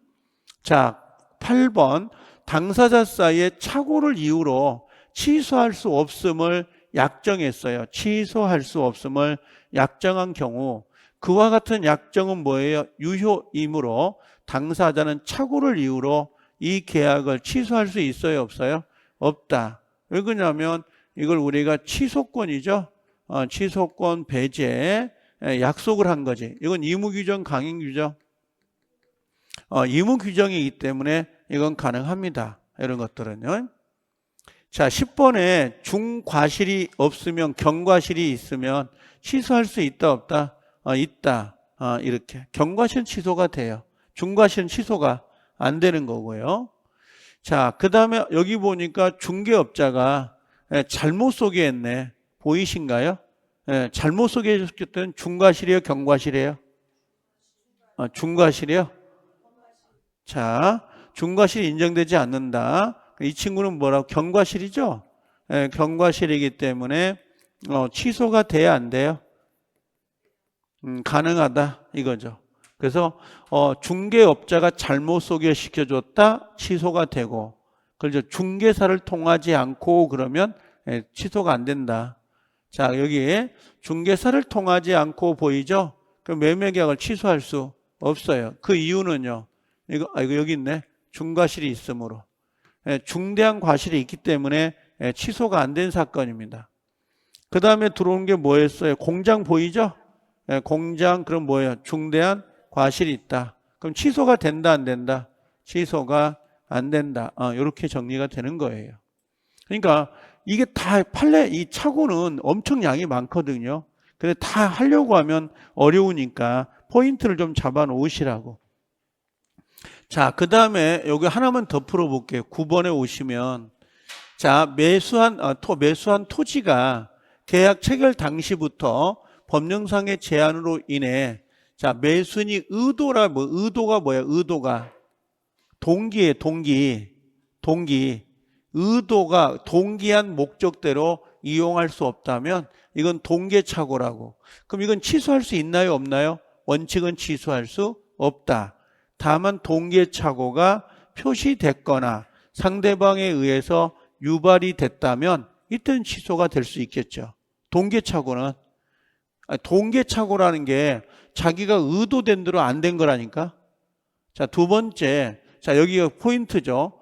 자, 8번. 당사자 사이에 착오를 이유로 취소할 수 없음을 약정했어요. 취소할 수 없음을 약정한 경우 그와 같은 약정은 뭐예요? 유효이므로 당사자는 착오를 이유로 이 계약을 취소할 수 있어요? 없어요? 없다. 왜 그러냐면 이걸 우리가 취소권이죠. 취소권 배제 약속을 한 거지. 이건 의무규정 강행규정. 의무규정이기 때문에 이건 가능합니다. 이런 것들은요. 자, 10번에 중과실이 없으면 경과실이 있으면 취소할 수 있다 없다? 있다. 이렇게. 경과실은 취소가 돼요. 중과실은 취소가 안 되는 거고요. 자, 그 다음에 여기 보니까 중개업자가 잘못 소개했네. 보이신가요? 잘못 소개해줬을 때는 중과실이에요? 경과실이에요? 중과실이요? 자, 중과실이 인정되지 않는다. 이 친구는 뭐라고? 경과실이죠? 경과실이기 때문에 취소가 돼야 안 돼요? 가능하다 이거죠. 그래서 중개업자가 잘못 소개시켜줬다 취소가 되고, 그렇죠. 중개사를 통하지 않고 그러면 취소가 안 된다. 자, 여기에 중개사를 통하지 않고 보이죠? 그럼 매매계약을 취소할 수 없어요. 그 이유는요. 이거 여기 있네. 중과실이 있으므로. 중대한 과실이 있기 때문에 취소가 안 된 사건입니다. 그 다음에 들어온 게 뭐였어요? 공장 보이죠? 공장 그럼 뭐예요? 중대한 과실이 있다. 그럼 취소가 된다 안 된다? 취소가 안 된다. 이렇게 정리가 되는 거예요. 그러니까 이게 다 판례 이 착오는 엄청 양이 많거든요. 근데 다 하려고 하면 어려우니까 포인트를 좀 잡아 놓으시라고. 자, 그 다음에 여기 하나만 더 풀어볼게요. 9번에 오시면, 자, 매수한 토지가 계약 체결 당시부터 법령상의 제한으로 인해, 자, 매수인이 의도가 뭐야? 의도가 동기에 의도가 동기한 목적대로 이용할 수 없다면 이건 동계착오라고. 그럼 이건 취소할 수 있나요? 없나요? 원칙은 취소할 수 없다. 다만 동계착오가 표시됐거나 상대방에 의해서 유발이 됐다면 이때는 취소가 될 수 있겠죠. 동계착오라는 게 자기가 의도된 대로 안 된 거라니까. 자, 두 번째, 자, 여기가 포인트죠.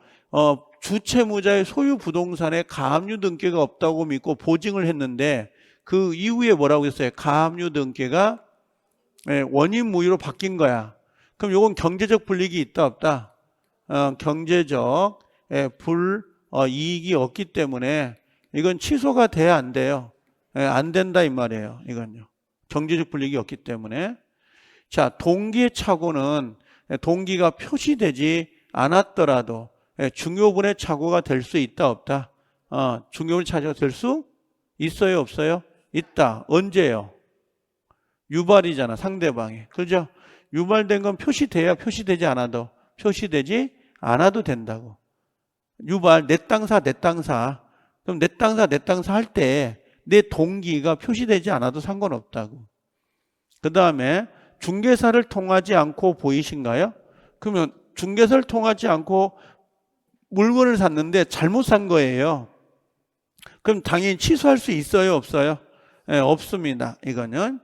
주채무자의 소유 부동산에 가압류 등기가 없다고 믿고 보증을 했는데 그 이후에 뭐라고 했어요? 가압류 등기가 원인 무효로 바뀐 거야. 그럼 이건 경제적 불이익이 있다 없다? 경제적 불이익이 없기 때문에 이건 취소가 돼야 안 돼요. 안 된다 이 말이에요. 이건요. 경제적 불이익이 없기 때문에. 자, 동기의 착오는 동기가 표시되지 않았더라도 중요분의 착오가 될 수 있다 없다? 중요분의 착오가 될 수 있어요 없어요? 있다. 언제요? 유발이잖아 상대방이. 그죠? 유발된 건 표시돼야 표시되지 않아도 표시되지 않아도 된다고. 유발 내 땅사 그럼 내 땅사 할 때 내 동기가 표시되지 않아도 상관없다고. 그 다음에 중개사를 통하지 않고 보이신가요? 그러면 중개사를 통하지 않고 물건을 샀는데 잘못 산 거예요. 그럼 당연히 취소할 수 있어요 없어요? 없습니다. 이거는.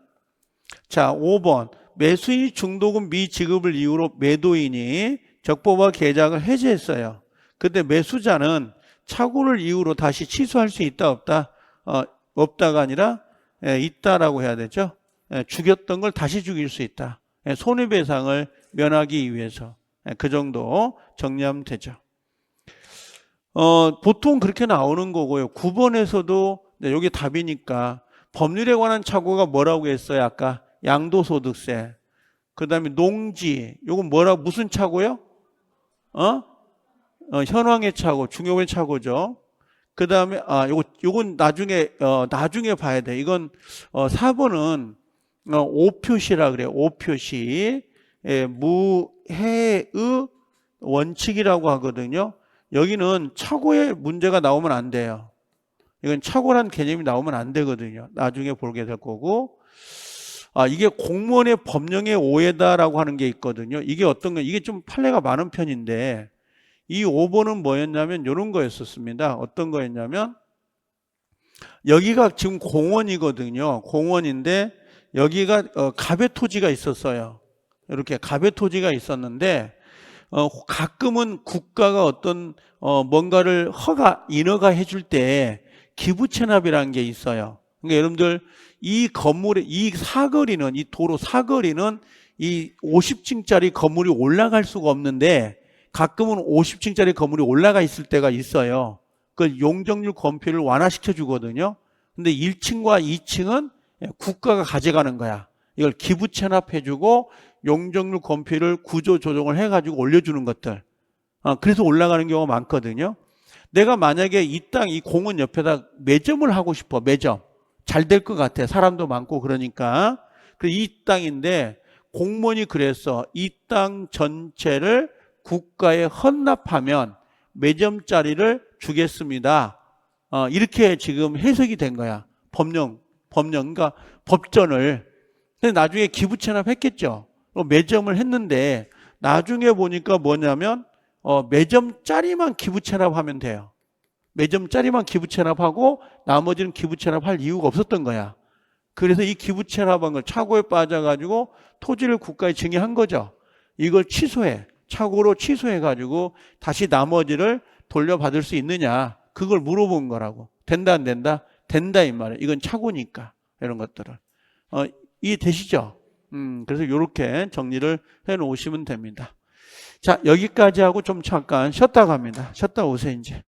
자, 5번 매수인이 중도금 미지급을 이유로 매도인이 적법화 계약을 해지했어요. 그때 매수자는 착오를 이유로 다시 취소할 수 있다 없다? 없다가 아니라 있다라고 해야 되죠. 죽였던 걸 다시 죽일 수 있다. 손해배상을 면하기 위해서. 그 정도 정리하면 되죠. 보통 그렇게 나오는 거고요. 9번에서도 여기 답이니까 법률에 관한 착오가 뭐라고 했어요? 아까 양도소득세. 그 다음에 농지. 요건 뭐라고, 무슨 착오요? 현황의 착오, 중요의 착오죠. 그 다음에, 요건 나중에 봐야 돼. 이건, 4번은, 오표시라 그래요. 오표시. 무해의 원칙이라고 하거든요. 여기는 착오의 문제가 나오면 안 돼요. 이건 착오란 개념이 나오면 안 되거든요. 나중에 보게 될 거고. 이게 공무원의 법령의 오해다라고 하는 게 있거든요. 이게 어떤 거, 이게 좀 판례가 많은 편인데, 이 5번은 뭐였냐면 이런 거였었습니다. 어떤 거였냐면, 여기가 지금 공원이거든요. 공원인데, 여기가 갑의 토지가 있었어요. 이렇게 갑의 토지가 있었는데, 가끔은 국가가 어떤 뭔가를 인허가 해줄 때 기부 체납이라는 게 있어요. 그러니까 여러분들 이 건물의 이 사거리는, 이 도로 사거리는 이 50층짜리 건물이 올라갈 수가 없는데 가끔은 50층짜리 건물이 올라가 있을 때가 있어요. 그 용적률 건폐율을 완화시켜 주거든요. 근데 1층과 2층은 국가가 가져가는 거야. 이걸 기부 체납해 주고 용적률 건폐율을 구조 조정을 해가지고 올려주는 것들. 그래서 올라가는 경우가 많거든요. 내가 만약에 이 땅, 이 공원 옆에다 매점을 하고 싶어. 매점. 잘 될 것 같아. 사람도 많고 그러니까. 이 땅인데 공무원이 그랬어. 이 땅 전체를 국가에 헌납하면 매점자리를 주겠습니다. 이렇게 지금 해석이 된 거야. 법령, 그러니까 법전을. 근데 나중에 기부 체납했겠죠. 매점을 했는데 나중에 보니까 뭐냐면 매점짜리만 기부 체납하면 돼요. 매점짜리만 기부 체납하고 나머지는 기부 체납할 이유가 없었던 거야. 그래서 이 기부 체납한 걸 착오에 빠져가지고 토지를 국가에 증여한 거죠. 이걸 취소해. 착오로 취소해가지고 다시 나머지를 돌려받을 수 있느냐. 그걸 물어본 거라고. 된다 안 된다? 된다 이 말이에요. 이건 착오니까. 이런 것들을. 이해되시죠? 그래서 이렇게 정리를 해 놓으시면 됩니다. 자, 여기까지 하고 좀 잠깐 쉬었다 갑니다. 쉬었다 오세요, 이제.